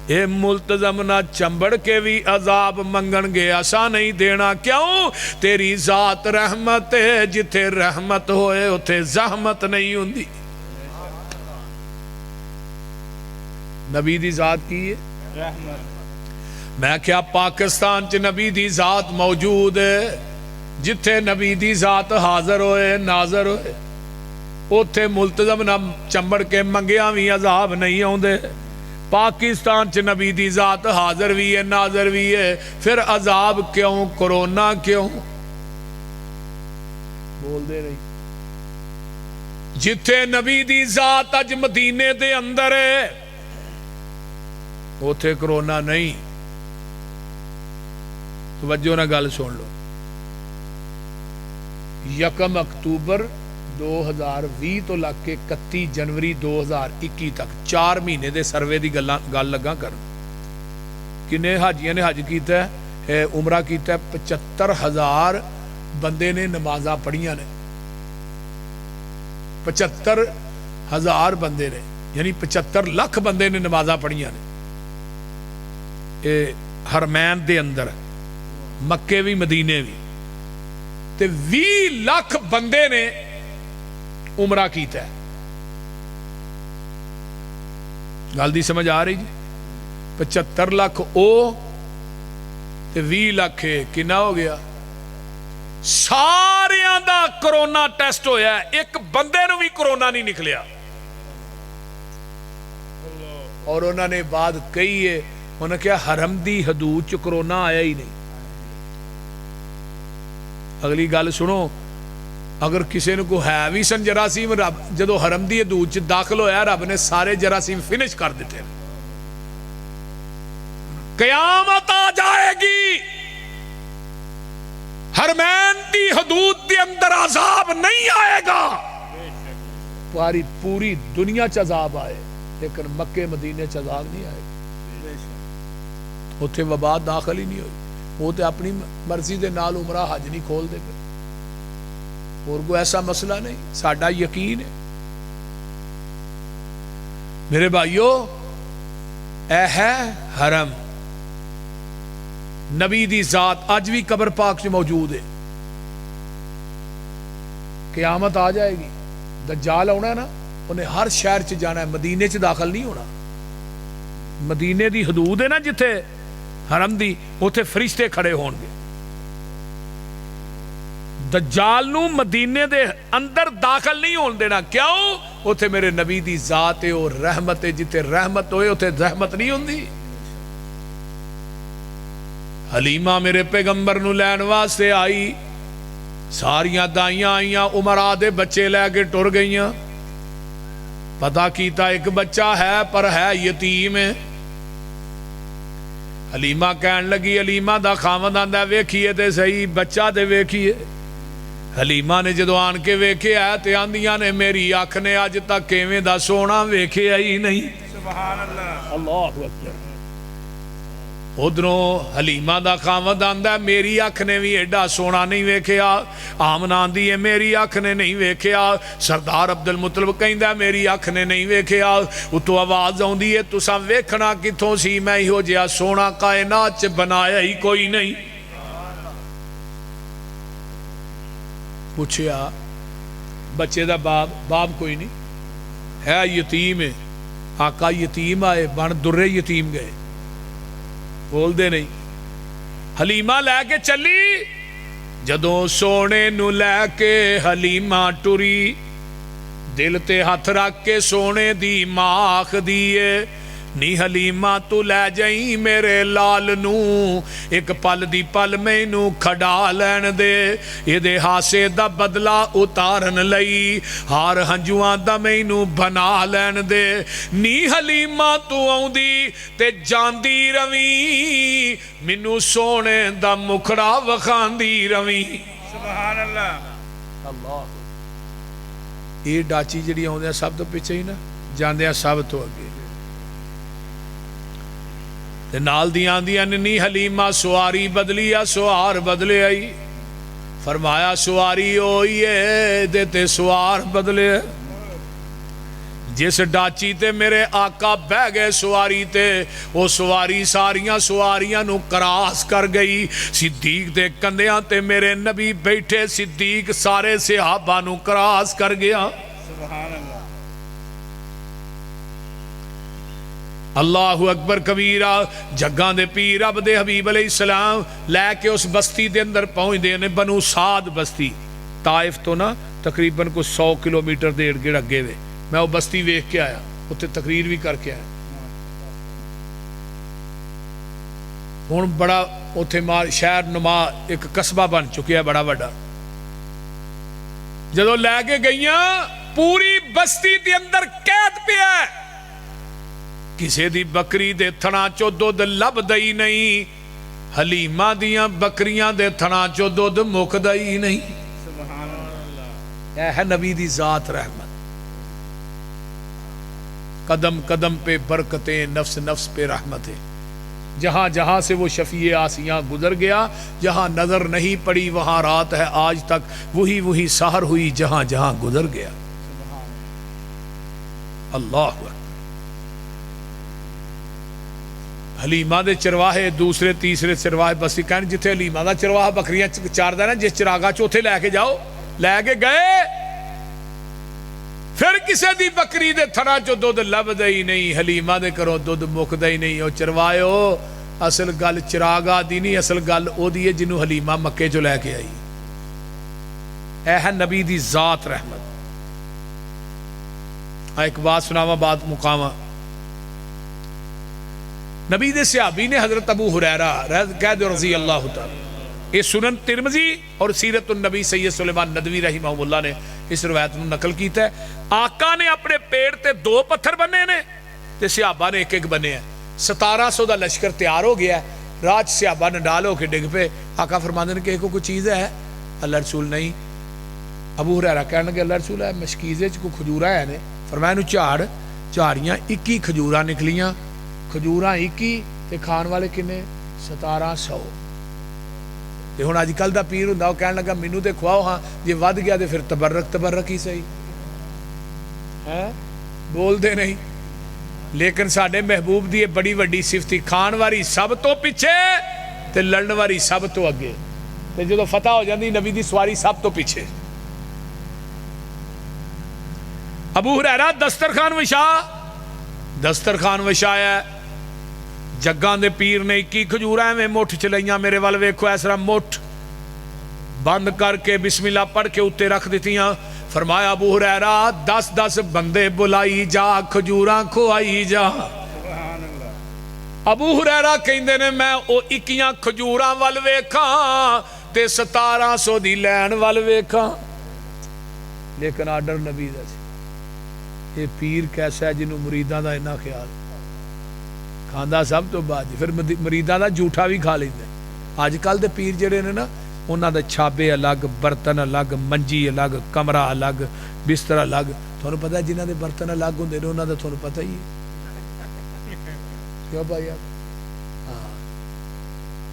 ये मुल्तज़म ना चंबड़ के भी अजाब मंगणगे, असा नहीं देना क्यों? तेरी जात रहमत है, जिथे रहमत होए उथे ज़हमत नहीं हुंदी। नबी दी जात की है रहमत। मैं क्या पाकिस्तान च नबी दी जात मौजूद है, जिथे नबी दी जात हाज़र होए नाज़र होए उथे मुल्तज़म ना चंबड़ के मंगिया भी अजाब नहीं आउंदे। पाकिस्तान च नबी दी जात हाज़र भी है नाज़र भी है, फिर अजाब क्यों? कोरोना क्यों? बोलते नहीं। जिथे नबी दी जात अज मदीने दे अंदर है उथे कोरोना नहीं। तवज्जो ना गल सुन लो। 1 अक्तूबर 2020 तो लग के 31 जनवरी 2021 तक 4 महीने के सर्वे की गल लगा कर। किन्ने हाजियां ने हज किया है, उमरा किया 75,000 बंदे ने नमाजा पढ़िया ने। 75,000 बंदे ने, यानी 75 लाख बंदे ने नमाजा पढ़िया ने। हरमैन दे अंदर, मक्के भी मदीने भी, ते 20 लाख बंदे ने उमरा कीता है। गल दी समझ आ रही जी? 75 लाख ओ ते 20 लाख कितना हो गया? सारियां दा कोरोना टेस्ट होया, एक बंदे नूं भी कोरोना नहीं निकलिया। और उन्होंने बात कही है, उन्होंने कहा हरम दी हदूद च कोरोना आया ही नहीं। अगली गल सुनो, अगर किसी को है भी सन जरासीम, रब जो हरम दी हदूद च दाखिल होया, रब ने सारे जरासीम फिनिश कर दिते। कयामत आ जाएगी, हरमैन दी हदूद के अंदर अजाब नहीं आएगा। पूरी दुनिया च अजाब आए, लेकिन मक्के मदीने च अजाब नहीं आए। उत्थे वबा दाखिल ही नहीं हुई। वो तो अपनी मर्जी के नाल उमरा हज नहीं खोलते पे, और कोई ऐसा मसला नहीं। साडा यकीन है मेरे भाइयों, ऐ है हरम, नबी दी जात अज भी कबर पाक च मौजूद है। क़यामत आ जाएगी, दज्जाल आना ना, उन्हें हर शहर च जाना है, मदीने च दाखिल नहीं होना। मदीने दी हदूद है ना जिथे हरम दी, उथे फरिश्ते खड़े होंगे। दज्जाल नूं मदीने दे अंदर दाखिल नहीं होने देना। क्यों? उथे मेरे नबी दी जात है, और रहमत है। जिथे रहमत होए उथे रहमत नहीं होंदी। हलीमा मेरे पैगंबर नूं लैण वास्ते आई, सारियां दाइयां आईयां, उमरा दे बच्चे लैके टुर गईयां। पता कीता एक बच्चा है, पर है यतीम है। हलीमा कहन लगी, हलीमा दा खावंद आंदा वेखिए ते सही, बच्चा ते वेखिए। हलीमा ने जदों आन के वेख्या ते आंदियां ने, मेरी अख ने अज तक किवें दा सोना वेख्या ही नहीं। सुभान अल्लाह, अल्लाहु अकबर। उधरों हलीमा दा खावंद आंदा, मेरी अख ने भी एडा सोना नहीं वेख्या। आमना आंदी है, मेरी अख ने नहीं वेख्या। सरदार अब्दुल मुतलब कहंदा, मेरी अख ने नहीं वेख्या। उतों आवाज आउंदी है, तुसां वेखना किथों सी, मैं इहो जिहा सोना कायनात च बनाया ही कोई नहीं। पूछया बच्चे दा बाप कोई नहीं है, यतीम है। आका यतीम आए, बन दुर्रे यतीम गए, बोलते नहीं। हलीमा लैके चली, जदों सोने नू लैके हलीमा टुरी, दिल ते हथ रख के सोने दी मां आखदी है, नी हलीमा तू लै जाई मेरे लाल नू, एक पल दी पल मैनू खड़ा लैन दे, इहदे हासे दा बदला उतारन लई, हार हंजुआं दा मैनू बना लैन दे। नी हलीमा तू आउंदी ते जांदी रवी, मैनू सोने दा मुखड़ा वखांदी रवी। सुभान अल्लाह, अल्लाह। ये डाची जिहड़ी आउंदे सब तो पिछे ही ना, जांदे सब तो अगे। ते नाल दी आंदियां ने, नी हलीमा सुआरी बदली आ, सुआर बदले आई। फरमाया सुआरी होई है दे ते सुआर बदले। जिस डाची ते मेरे आका बह गए सुआरी ते, वो सुआरी सारियां सुआरियां नू क्रॉस कर गई। सिद्दीक दे कंधियां ते मेरे नबी बैठे, सिद्दीक सारे सहाबा नू क्रॉस कर गया। सुभान अल्लाह, अल्लाहु अकबर कबीरा। जग्गां दे पीर रब दे हबीब अलैहिस्सलाम लैके उस बस्ती दे अंदर पहुंचदे ने, बनु साद बस्ती, ताइफ तो ना तकरीबन कुछ 100 किलोमीटर दे इर्द अगे वे। मैं वो बस्ती वेख के आया, उत्थे तकरीर भी करके आया। हुण बड़ा उत्थे शहर नुमा एक कस्बा बन चुकिया बड़ा वड्डा। जदों लैके गईयां, पूरी बस्ती दे अंदर कैद पिया, किसी दी बकरी दे थणा चो दुध लभदा ही नहीं। हलीमा दियां बकरियां दे थणा चो दुध मुकदा ही नहीं। यह है नबी दी जात रहमत। कदम कदम पे बरकतें, नफ्स नफ्स पे रहमतें। जहां जहां से वो शफी आसियां गुजर गया, जहां नजर नहीं पड़ी वहां रात है आज तक, वही वही सहर हुई जहां जहां गुजर गया। अल्लाह हलीमा दे चरवाहे दूसरे तीसरे चरवाहे बसी कहन जिथे हलीमा का चरवाहा बकरियां चारदा ना, जिस चिरागा च उथे लैके जाओ, लैके गए, फिर किसी दी बकरी दे थना चो दुध लभदा ही नहीं, हलीमा दे घरों दुध मुकदा ही नहीं। चरवायो असल गल चिरागा दी नहीं, असल गल ओदी है जिन्हों हलीमा मक्के चो लैके आई। ऐ है नबी दी जात रहमत। एक बात सुनावा, बात मुकावा। नबी दे सहाबी ने हजरत अबू हुरैरा कह दो रजी अल्लाह तआला, ये सुनन तिरमिजी और सीरत नबी सैयद सुलेमान नदवी रहमहुल्लाह ने इस रवायत में नकल किया है। आका ने अपने पेड़ ते 2 पत्थर बने ने ते सहाबा ने एक एक बने हैं। 1700 का लश्कर तैयार हो गया, राज सहाबा नडाल होकर डिग पे। आका फरमाते हैं कि कोई चीज़ है? अल्लाह रसूल नहीं। अबू हुरैरा कहने लगे अल्लाह रसूल है मशकीज़े च कोई खजूरा है ने? फरमाया झाड़, झाड़ियाँ 21 खजूरा निकलियाँ, खजूरा 21 ते खान वाले किन्ने? 1700। ते हुण अजकल दा पीर हुंदा ओह कहण लगा मैनू ते खुआओ, हाँ जे वध गया तो फिर तबरक ही सही है, बोलते नहीं। लेकिन साडे महबूब दी बड़ी वड्डी सिफती, खान वाली सब तो पिछे ते लड़न वाली सब तो अगे, ते जदों फतह हो जाती नबी दी सवारी सब तो पिछे। अबू हुरैरा दस्तरखान विछा, दस्तरखान विछाया, जग्गां दे पीर ने 21 खजूरा एवें मुठ च लईयां, मेरे वाल वेखो इस तरह मुठ बंद करके बिस्मिल्लाह पढ़ के उत्ते रख दित्तियां। फरमाया अबू हुरैरा 10-10 बंदे बुलाई जा, खजूरा खुआई जा। अबू हुरैरा कहंदे ने मैं ओ 21 खजूरा वाल वेखां ते 1700 दी लैन वाल वेखां, लेकिन आर्डर नबी दा सी। ये पीर कैसा है जिन्हों मुरीदां दा इन्ना ख्याल, खांदा सब तो बाद, फिर मुरीदां दा झूठा भी खा लेंदे। अजकल दे पीर जिहड़े ने ना, उन्हां दे छाबे अलग, बर्तन अलग, मंजी अलग, कमरा अलग, बिस्तर अलग। तुहानूं पता है जिन्हां दे बर्तन अलग हुंदे ने उन्हां दा तुहानूं पता ही है क्यों भाई? हाँ,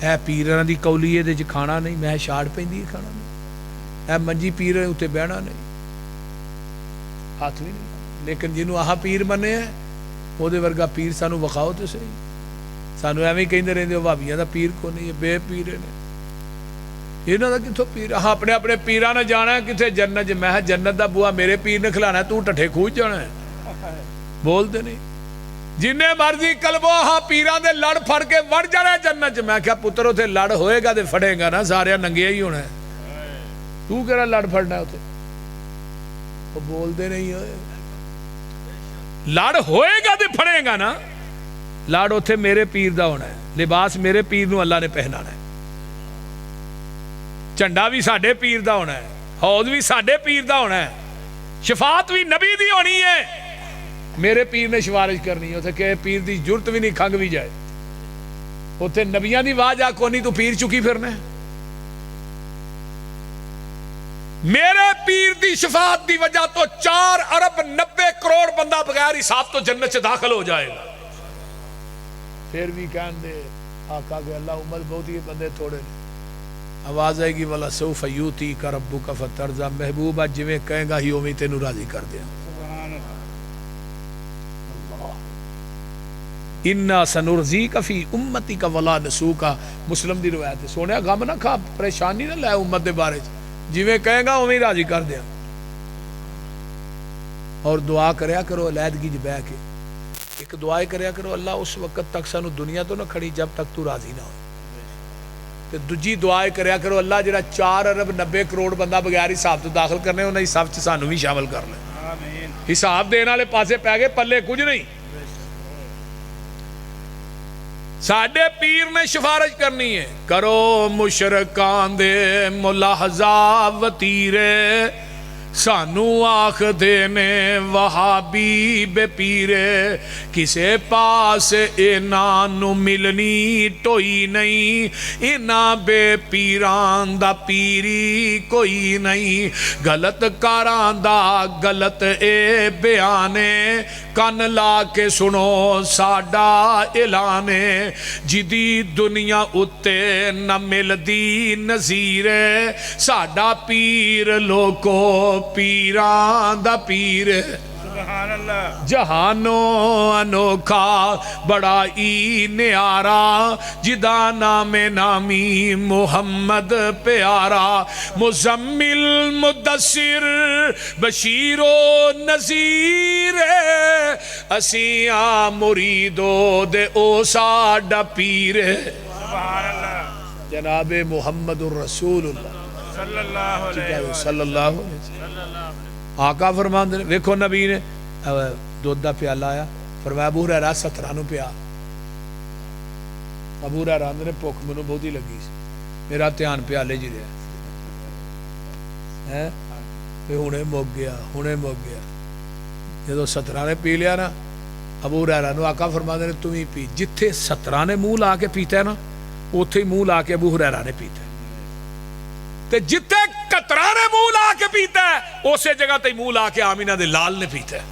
ऐ पीरां दी कौली इहदे च खाना नहीं, मैं छाड़ पैंदी है खाना नहीं, ऐ मंजी पीर उत्ते बहना नहीं, हाथ भी नहीं। लेकिन जिन्हों आह पीर मने है ਉਹਦੇ वर्गा पीर सानू विखाओ तो सही। सानू एवं कहते रहते हो भाबिया का पीर को नहीं, बेपीर ने, इन्हों का कितों पीर? हाँ, अपने अपने पीर ने जाना कितने जन्नत। मैं जन्नत का बुआ मेरे पीर ने खिलाना, तू ठठे खूज जाना है, बोलते नहीं। जिन्ने मर्जी कलबो हाँ पीर के लड़ फड़ के वड़ जाना जन्नत। मैं क्या पुत्र उसे लड़ होएगा तो फड़ेगा ना, सारे नंगे ही होना है, तू केड़ा लड़ फड़ना उसे? वो बोलते नहीं होए, लड़ होएगा तो फड़ेगा ना। लड़ उथे मेरे पीर का होना है, लिबास मेरे पीर नूं अल्लाह ने पहनाना है, झंडा भी साडे पीर का होना है, हौज भी साडे पीर का होना है, शफात भी नबी दी होनी है, मेरे पीर ने सिफारिश करनी है। उथे कि पीर की जरूरत भी नहीं, खंघ भी जाए, उथे नबियां दी आवाज आ कोनी, तू पीर चुकी फिरना है। मेरे पीर की शफात की वजह तो 4 अरब 90 करोड़ बंदा बगैर हिसाब तो जन्नत से दाखिल हो जाएगा। फिर भी कहते आका के अल्लाह उम्मत बहुत ही बंदे थोड़े ने। आवाज आएगी वाला सौफ यूती का रब्बू का फतरजा, महबूबा जिवें कहेगा ही उवें तेनू राजी कर दिया। इन्ना सनुरजी कफी उम्मती का वला नसू का, मुस्लिम की रवायत है। सोने गम ना खा, परेशानी ना लै उम्मत के बारे, जिवें कहेगा उवें राजी कर दिया। और दुआ करया करो अलैदगी च बह के, एक दुआ करया करो अल्लाह उस वक्त तक सानू दुनिया तो ना खड़ी जब तक तू राजी ना हो। तो दूजी दुआ करया करो अल्लाह जिहड़ा 4 अरब 90 करोड़ बंदा बगैर हिसाब तो दाखिल करने उन्हें हिसाब च सानू भी शामिल कर ले। हिसाब देने वाले पासे पै गए, पल्ले कुछ नहीं। साडे पीर ने सिफारिश करनी है, करो मुशरकां दे मुलाहजा वतीरे, सानू आखदे ने वहाबी बेपीरे किसे पास इन्हां नू मिलनी टोई नहीं इन्हां बेपीरां दा पीरी कोई नहीं गलत कारां दा गलत ए बयाने कन ला के सुनो साडा ऐलाने जिदी दुनिया उत्ते न मिलदी नज़ीर साडा पीर लोको पीरां दा पीर जहानो अनोखा बड़ा ई न्यारा जिदा नामे नामी मुहम्मद प्यारा मुजम्मिल मुदस्सिर बशीरो नज़ीर असिया मुरीदो दे ओ साडा पीर जनाबे मुहम्मदुर रसूलुल्लाह सल्लल्लाहु अलैहि वसल्लम आका फरमांदे ने वेखो नबी ने दुध दा प्याला आया फरमाया अबू हुरैरा 17 नूं पिया अबू हुरैरा ने भुख मैनूं बहुती लगी मेरा ध्यान प्याले च रहा है हुणे मुक गया जो 17 ने पी लिया ना अबू हुरैरा नूं आका फरमांदे ने तू ही पी जिथे 17 ने मूँह ला के पीता है ना उत्थे ही मूँह ला के अबू हुरैरा ने पीता ते जिथे कतरा ने मुंह ला के पीता है उसे जगह ते मुंह ला के आमीना दे लाल ने पीता है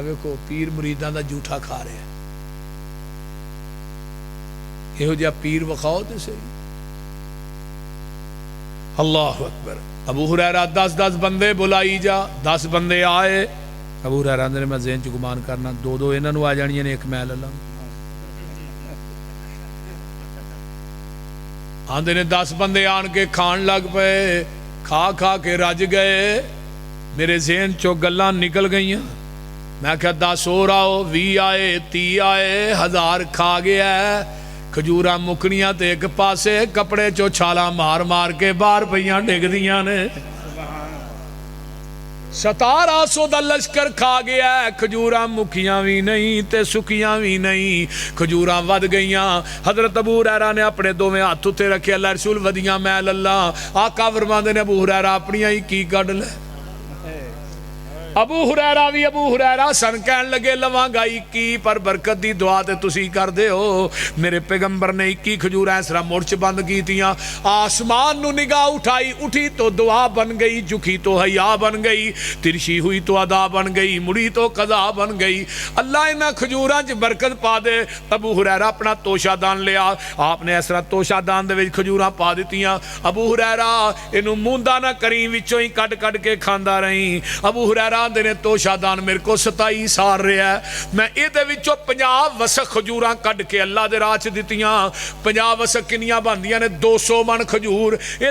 वेखो पीर मुरीदां दा जूठा खा रहे हैं इहो जिहा पीर विखाओ ते सही अल्लाह अकबर अबू हुरैरा 10 बंदे बुलाई जा 10 बंदे आए अबू हुरैरा ने मैं ज़हन च गुमान करना 2 इन्हां नूं आ जाणियां ने एक मैं ले लां आंदे ने 10 बंदे आन के खान लग पे खा खा के रज गए मेरे ज़हन चो गल्लां निकल गई मैं क्या 10 और आओ 20 आए 30 आए 1000 खा गया खजूरा मुकनियां ते एक पासे कपड़े चो छाला मार मार के बाहर पईयां डिगदियां ने 1700 दा लश्कर खा गया खजूरा मुखियां भी नहीं ते सुखियां भी नहीं खजूरा वध गईयां हजरत अबू हुरैरा ने अपने दोवें हाथ उत्ते रखे अल्लाह रसूल वदियां मैं लल्ला आका फरमांदे ने अबू हुरैरा अपनियां ही की कढ ले अबू हुरैरा भी अबू हुरैरा सन कहन लगे लवांगा 21 पर बरकत दी दुआ ते तुसी करदे हो मेरे पैगंबर ने 21 खजूर इस तरह मुर्च बंद कीतियां आसमान नू निगाह उठाई उठी तो दुआ बन गई झुकी तो हया बन गई तिरछी हुई तो अदा बन गई मुड़ी तो कदा बन गई अल्लाह इन्हां खजूरां च बरकत पा दे अबू हुरैरा अपना तोशादान लिया आपने इस तरह तोशादान दे विच खजूरां पा दित्तियां अबू हुरैरा इनू मूंदा ना करी विचों ही कट कट के खांदा रही अबू हुरैरा ने तोशादान मेरे को 27 साल रहा है मैं ये 50 वसक खजूर कढ़ के अल्लाह के राह च दित्तियां 50 वसक किनियां बनदियां ने 200 मन खजूर ये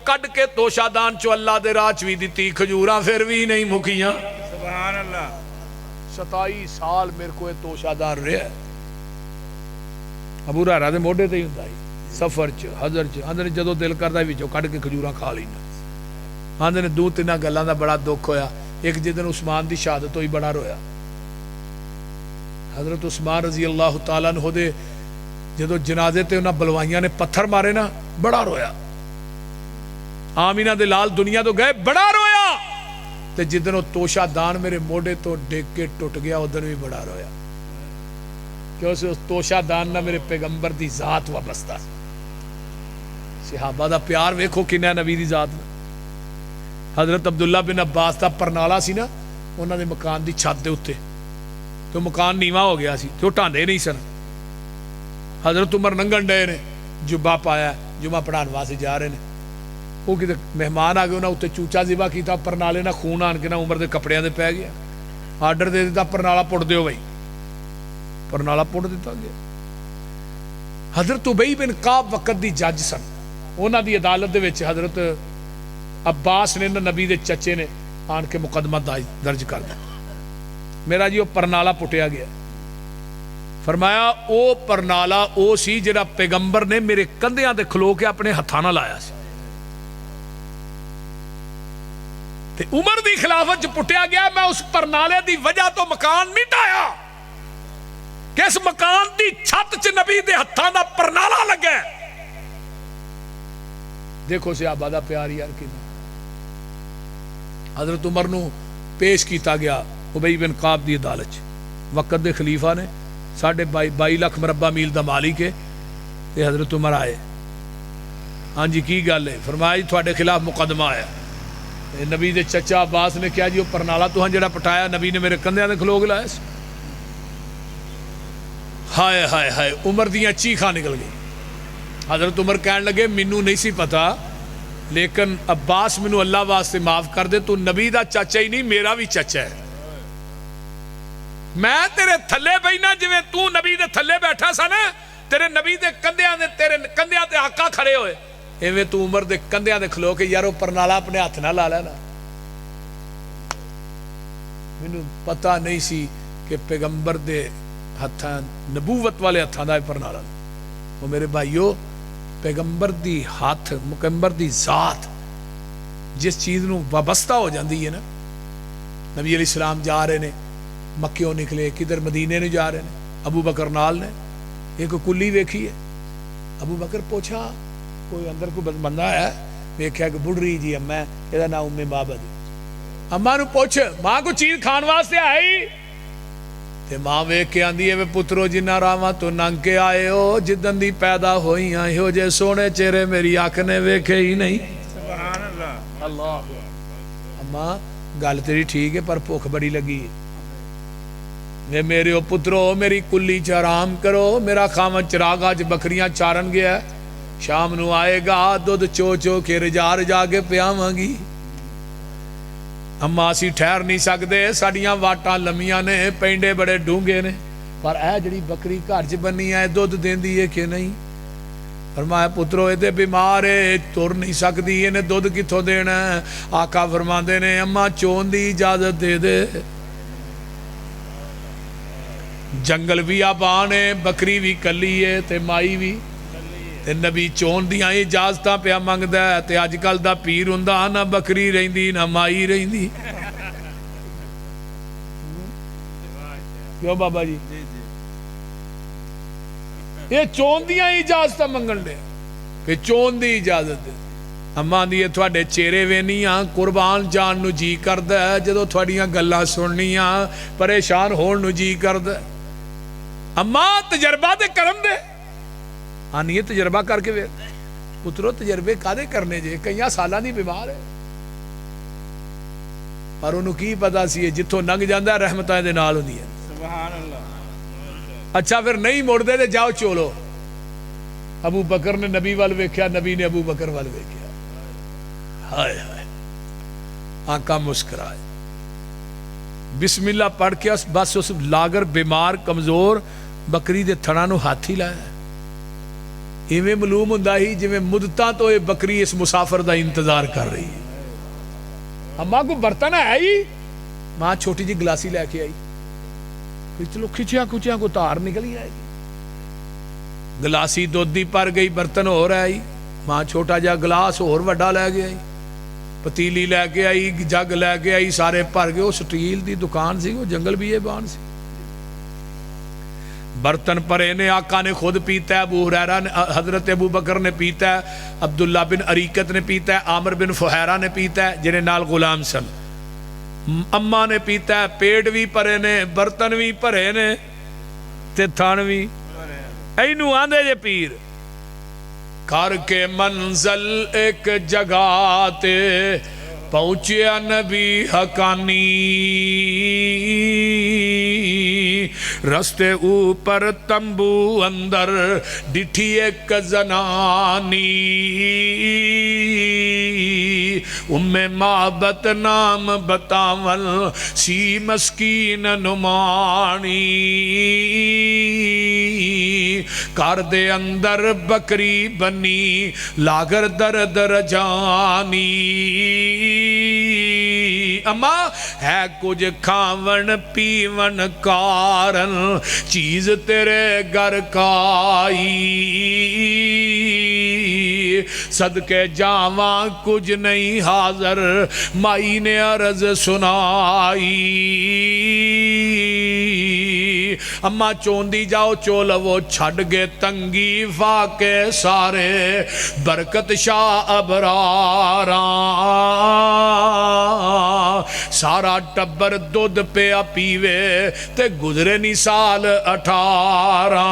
कढ़ के तोशादान चो अल्लाह के राह च भी दित्ती खजूर फिर भी नहीं मुकियां सुभान अल्लाह 27 साल मेरे को तोशादान रहा अबू हुरैरा दे मोढे ते ही हुंदा सफर च हजर च आंदे जदों दिल करदा विचों कढ़ के खजूर खा लैंदा आंदे ने 2-3 गल्लां दा बड़ा दुख होया एक जिदन उस्मान की शहादत हुई बड़ा रोया हजरत उस्मान रजी अल्लाह तआला अन्हु दे जदों जनाजे ते उन्हां बलवाइयां ने पत्थर मारे ना बड़ा रोया आमीना दे लाल दुनिया तो गए बड़ा रोया ते जिदन वो तोशादान मेरे मोढे तो डिग के टुट गया उदन भी बड़ा रोया क्यों उस तोशादान ना मेरे पैगंबर की जात वाबस्ता सहाबा दा प्यार वेखो किन्ना नबी दी जात हजरत अब्दुल्ला बिन अब्बास का परनाला सी ना उन्होंने मकान की छत के उत्ते तो मकान नीवा हो गया सी तो ढांदे नहीं सन हजरत उमर लंघन डे ने जुब्बा पाया जुम्मा पढ़ाने वास्ते जा रहे हैं वो कि मेहमान आ गए उन्हें उत्ते चूचा जिबा किया परनाले ना खून आन के ना उमर के कपड़िया से पै गया आर्डर दे दिता परनाला पुट दो बई परनाला पुट दिता गया हजरत उबई बिन काब वक़्त की जज सन उन्हों की अदालत के हजरत अब्बास ने नबी के चचे ने आन के मुकदमा दर्ज कर दिया मेरा जी वो परनाला पुटिया गया फरमाया वो परनाला वो सी जिहड़ा पैगंबर ने मेरे कंधियां ते खलो के अपने हत्थां नाल लाया सी ते उमर दी खिलाफत च पुटिया गया मैं उस परनाले दी वजह तो मकान नहीं ढाया कि इस मकान दी छत च नबी दे हत्थां दा परनाला लगे देखो सहाबा दा प्यार यार कि हजरत उमर नूं पेश किया गया उबई बिन काब की अदालत वक़्त के खलीफा ने 22.5 लाख मुरब्बा मील का मालिक है तो हजरत उमर आए हाँ जी की गल है फरमाया जी थोड़े खिलाफ मुकदमा आया नबी के चचा अब्बास ने कहा जी वो परनाला तुहां जिहड़ा पटाया नबी ने मेरे कंधे ते खलो के लाया हाय हाय हाय उमर दियां चीखां निकल गई हजरत उमर कहन लगे मैनू नहीं सी पता लेकिन अब्बास मैनू अल्लाह वास्ते माफ कर दे तू नबी का चाचा ही नहीं मेरा भी चाचा है मैं तेरे थले बैठना जिवें तू नबी दे थले बैठा सा ना तेरे नबी दे कंधियां दे तेरे कंधियां ते आका खड़े होए इवें तू उमर दे कंधियां दे खलो के यार वो परनाला अपने हाथ ना ला लेना मैनू पता नहीं सी कि पैगंबर दे हत्थां नबूवत वाले हत्थां दा परनाला वो मेरे भाईओ पैगंबर दी हाथ मुकंबर दी जात जिस चीज़ नूं वाबस्ता हो जाती है ना नबी अलैहिस्सलाम जा रहे ने मक्कियों निकले किधर मदीने ने जा रहे हैं अबू बकर नाल ने एक कुली वेखी है अबू बकर पूछा कोई अंदर कोई बंदा है वेख्या कि बुढ़ी जी अम्मा यदा नाम उम्मे बाबद अम्मा नूं पुछ मां को चीज खाण वास्ते आई ते मां वेख के आंदी है वे पुत्रो जिन्ना रावां तो नंग के आए हो जिदन दी पैदा होईयां इहो जे सोहणे चेहरे मेरी अख ने वेखे ही नहीं सुभान अल्लाह अल्लाह अम्मा गल तेरी ठीक है पर भुख बड़ी लगी है वे मेरे ओ पुत्रो मेरी कुली च आराम करो मेरा खावन चिराग अज बकरियां चारन गया शाम नू आएगा दुध चो चो के रजा रजा के पियावांगी अम्मा असी ठहर नहीं सकते साडियां वाटां लम्मियां ने पेंडे बड़े डूंगे ने पर यह जिहड़ी बकरी घर च बनी है दुध देंदी है कि नहीं फरमाया पुत्रो ये बीमार है तुर नहीं सकती इन्हें दुध कित्थों देना आका फरमाते ने अम्मा चोन की इजाजत दे दे जंगल भी आबान है बकरी भी कली है ते माई भी ते नबी चोन दियां इजाजत पिया मंगदा है ते अजकल दा पीर हुंदा ना बकरी रहिंदी ना माई रहिंदी क्यों बाबा जी ये चोन दियां इजाजत मंगण दे कि चोन दी इजाजत दे अम्मा दी थोड़े चेहरे वेनियां कुर्बान जान नू जी करदा है जदों थोड़ियां गल्लां सुननियां परेशान होण नू जी करदा अम्मा तजर्बा ते करम दे आनी है तजर्बा करके वे पुत्रो तजर्बे कादे करने जे कई सालां दी बीमार है पर उन्होंने की पता सी जिथों लंघ जाता रहमतां दे नाल हुंदी है सुभान अल्लाह अच्छा फिर नहीं मुड़दे ते जाओ चोलो अबू बकर ने नबी वाल वेख्या नबी ने अबू बकर वाल वेख्या हाय हाय आका मुस्कुराए बिस्मिल्लाह पढ़ के बस उस लागर बीमार कमजोर बकरी दे थणा नूं हाथ ही लाया इवें मालूम हुंदा ही जिवें मुद्दतां तो ये बकरी इस मुसाफिर दा इंतजार कर रही है अम्मा को बर्तन है ही मां छोटी जी गिलासी लैके आई चलो खिंचिया खुचिया को धार निकली आएगी गिलासी दुध दी भर गई बर्तन होर आई मां छोटा जा गिलास होर वड्डा लैके आई पतीली लैके आई जग लैके आई सारे भर गए स्टील की दुकान सी जंगल भी ये बान सी बर्तन भरे ने आका ने खुद पीता है अबू हुरैरा ने हजरत अबू बकर ने पीता है अब्दुल्ला बिन अरीकत ने पीता है आमिर बिन फुहैरा ने पीता है जिन्हें नाल गुलाम सन अम्मा ने पीता है पेट भी भरे ने बर्तन भी भरे ने ते थण भी इनू आंदे जे पीर करके मंजल एक जगह ते पहुंचिया नबी हकानी रस्ते ऊपर तंबू अंदर डिठी एक जनानी उम्मे माबत नाम बतावल सी मस्कीन नुमानी कर दे अंदर बकरी बनी लागर दर दर जानी अम्मा है कुछ खावन पीवन कारण चीज तेरे घर काई सदके जावा कुछ नहीं हाजर माई ने अर्ज सुनाई अम्मा चोंदी जाओ चो लवो छड़ गए तंगी फाके सारे बरकत शाह अबरारा सारा टब्बर दुध पिया पीवे ते गुजरे नी साल 18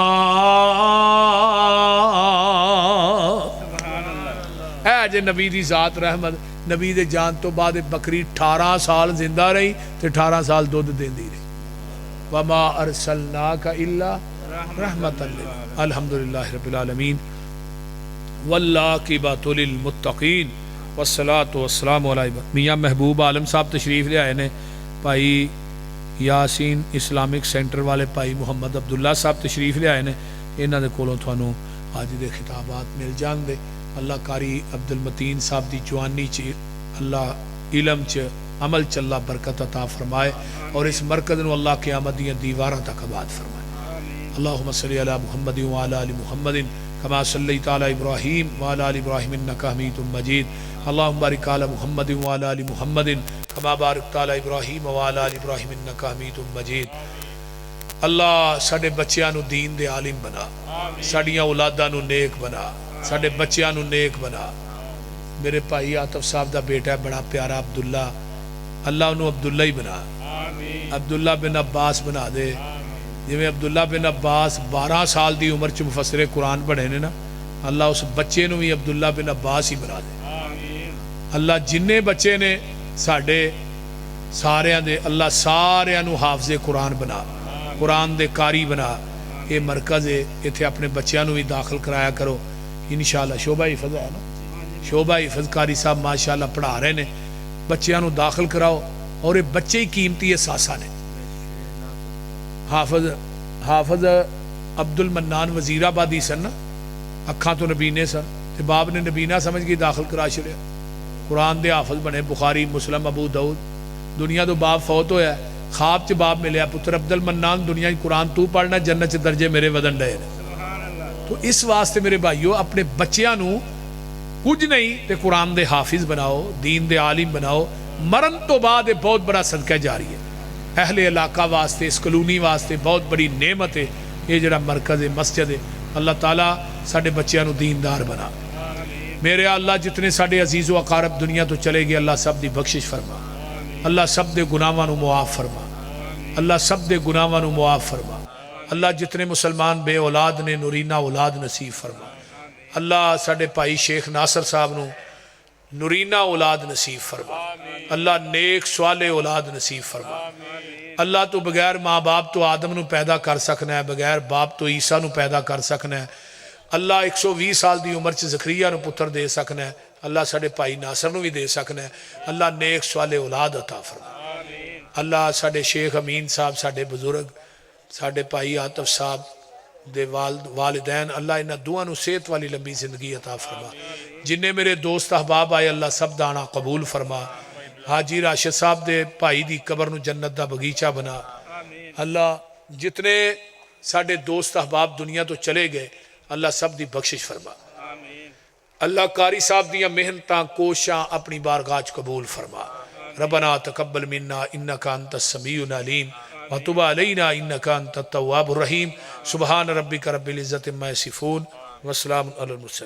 है जे नबी दी जात रहमत नबी दे जान तो बाद बकरी 18 साल जिंदा रही ते 18 साल दुध देंदी रही वमा अरसलनाका इल्ला रहमतन लिल अल्हम्दुलिल्लाहि रब्बिल आलमीन वल्लाकिबतु लिल मुत्तकीन वस्सलातु वस्सलामु अला मियां महबूब आलम साहब तशरीफ ले आए ने भाई यासीन इस्लामिक सेंटर वाले भाई मुहम्मद अब्दुल्ला साहब तशरीफ ले आए ने इन्हां दे कोलों तुहानूं अज दे खिताबात मिल जाणगे अल्लाह कारी अब्दुल मतीन साहब दी जवानी च अल्लाह इलम च अमल च अल्लाह बरकत अता फरमाए और इस मरकज़ नूं अल्लाह क़यामत दीयां दीवारां तक आबाद फरमाए अल्लाहुम्मा सल्लि अला मुहम्मद व अला आलि मुहम्मदिन कमा सल्लैता अला इब्राहीम व अला आलि इब्राहीम इन्नका हमीदुम मजीद अल्लाहुम्मा बारिक अला मुहम्मद व अला आलि मुहम्मदिन कमा बारकता अला इब्राहीम व अला आलि इब्राहीम इन्नका हमीदुम मजीद अल्लाह साडे बच्चियां नूं दीन दे आलिम बना साडियां औलादां नूं नेक बना साडे बच्चियां नूं नेक बना मेरे भाई आतिफ साहब दा बेटा है बड़ा प्यारा अब्दुल्ला अल्लाह उन्होंने अब्दुल्ला ही बना अब्दुल्ला बिन अब्बास बना दे जिवें अब्दुल्ला बिन अब्बास 12 साल की उम्र च मुफस्सिरे कुरान पढ़े ने ना अल्लाह उस बच्चे नूं भी अब्दुल्ला बिन अब्बास ही बना दे अल्लाह जिन्ने बच्चे ने साडे सारियां दे अल्लाह सारियां नूं हाफिज़े कुरान बना कुरान दे कारी बना ये मरकज़ है इत्थे अपने बच्चों नूं भी दाखिल कराया करो इंशाअल्लाह शोभा हिफज है ना शोभा हिफज कारी साहब माशाअल्लाह पढ़ा रहे ने बच्चों नूं दाखिल कराओ और ये बच्चे ही कीमती एहसासा ने हाफिज हाफिज अब्दुल मन्नान वजीराबादी सन ना अखा तो नबीने सन ते बाप ने नबीना समझ के दाखिल करा छड़िया कुरान दे हाफिज बने बुखारी मुस्लिम अबू दाऊद दुनिया तो बाप फौत होया ख्वाब च बाप मिलया पुत्र अब्दुल मन्नान दुनिया कुरान तू पढ़ना जन्नत च दर्जे मेरे वदन डे तो इस वास्ते मेरे भाइयों अपने बच्चों नूं कुछ नहीं तो कुरान दे हाफिज बनाओ दीन दे आलिम बनाओ मरण तो बाद बहुत बड़ा सदका जारी है अहले इलाका वास्ते इस कलोनी वास्ते बहुत बड़ी नेमत है ये जड़ा मरकज़ है मस्जिद है अल्लाह ताला साडे बच्चों नूं दीनदार बना मेरे अल्लाह जितने साडे अजीज़ व अकारब दुनिया तो चले गए अल्लाह सब दी बख्शिश फरमा अल्लाह सब दे गुनाहां नूं मुआफ़ फरमा अल्लाह सब दे गुनाहां नूं मुआफ़ फरमा अल्लाह जितने मुसलमान बे औलाद ने नूरीना औलाद नसीब फरमा अल्लाह साडे भाई शेख नासर साहब नूं नूरीना औलाद नसीब फरमा अल्लाह नेक स्वाले औलाद नसीब फरमा अल्लाह तू बगैर माँ बाप तो आदम नूं पैदा कर सकना है बगैर बाप तो ईसा नूं पैदा कर सकना है अल्लाह 120 साल की उम्र च ज़करिया नूं पुत्र दे सकना है अल्लाह साडे भाई नासर नूं भी दे सकना है अल्लाह नेक स्वाले औलाद अता फरमा अल्लाह साडे शेख अमीन साहब साडे बुजुर्ग साडे भाई आतिफ साहब दे वालिदैन अल्लाह इन्हां दुआं नूं सेहत वाली लंबी जिंदगी अता फरमा जिन्ने मेरे दोस्त अहबाब आए अल्लाह सब दा आना कबूल फरमा हाजी राशिद साहब दे भाई दी कबर नूं जन्नत दा बगीचा बना अल्लाह जितने साडे दोस्त अहबाब दुनिया तो चले गए अल्लाह सब दी बख्शिश फरमा अल्लाह कारी साहब दियां मेहनतां कोशिशां अपनी बारगाह च कबूल फरमा रब्बना तकब्बल मिन्ना इन्नका अंतस समीउल अलीम व तुब अलैना इन्नका अंतत तव्वाबुर रहीम सुबहान रब्बिका रब्बिल इज्जति अम्मा यसिफून व सलामुन अलल मुरसलीन।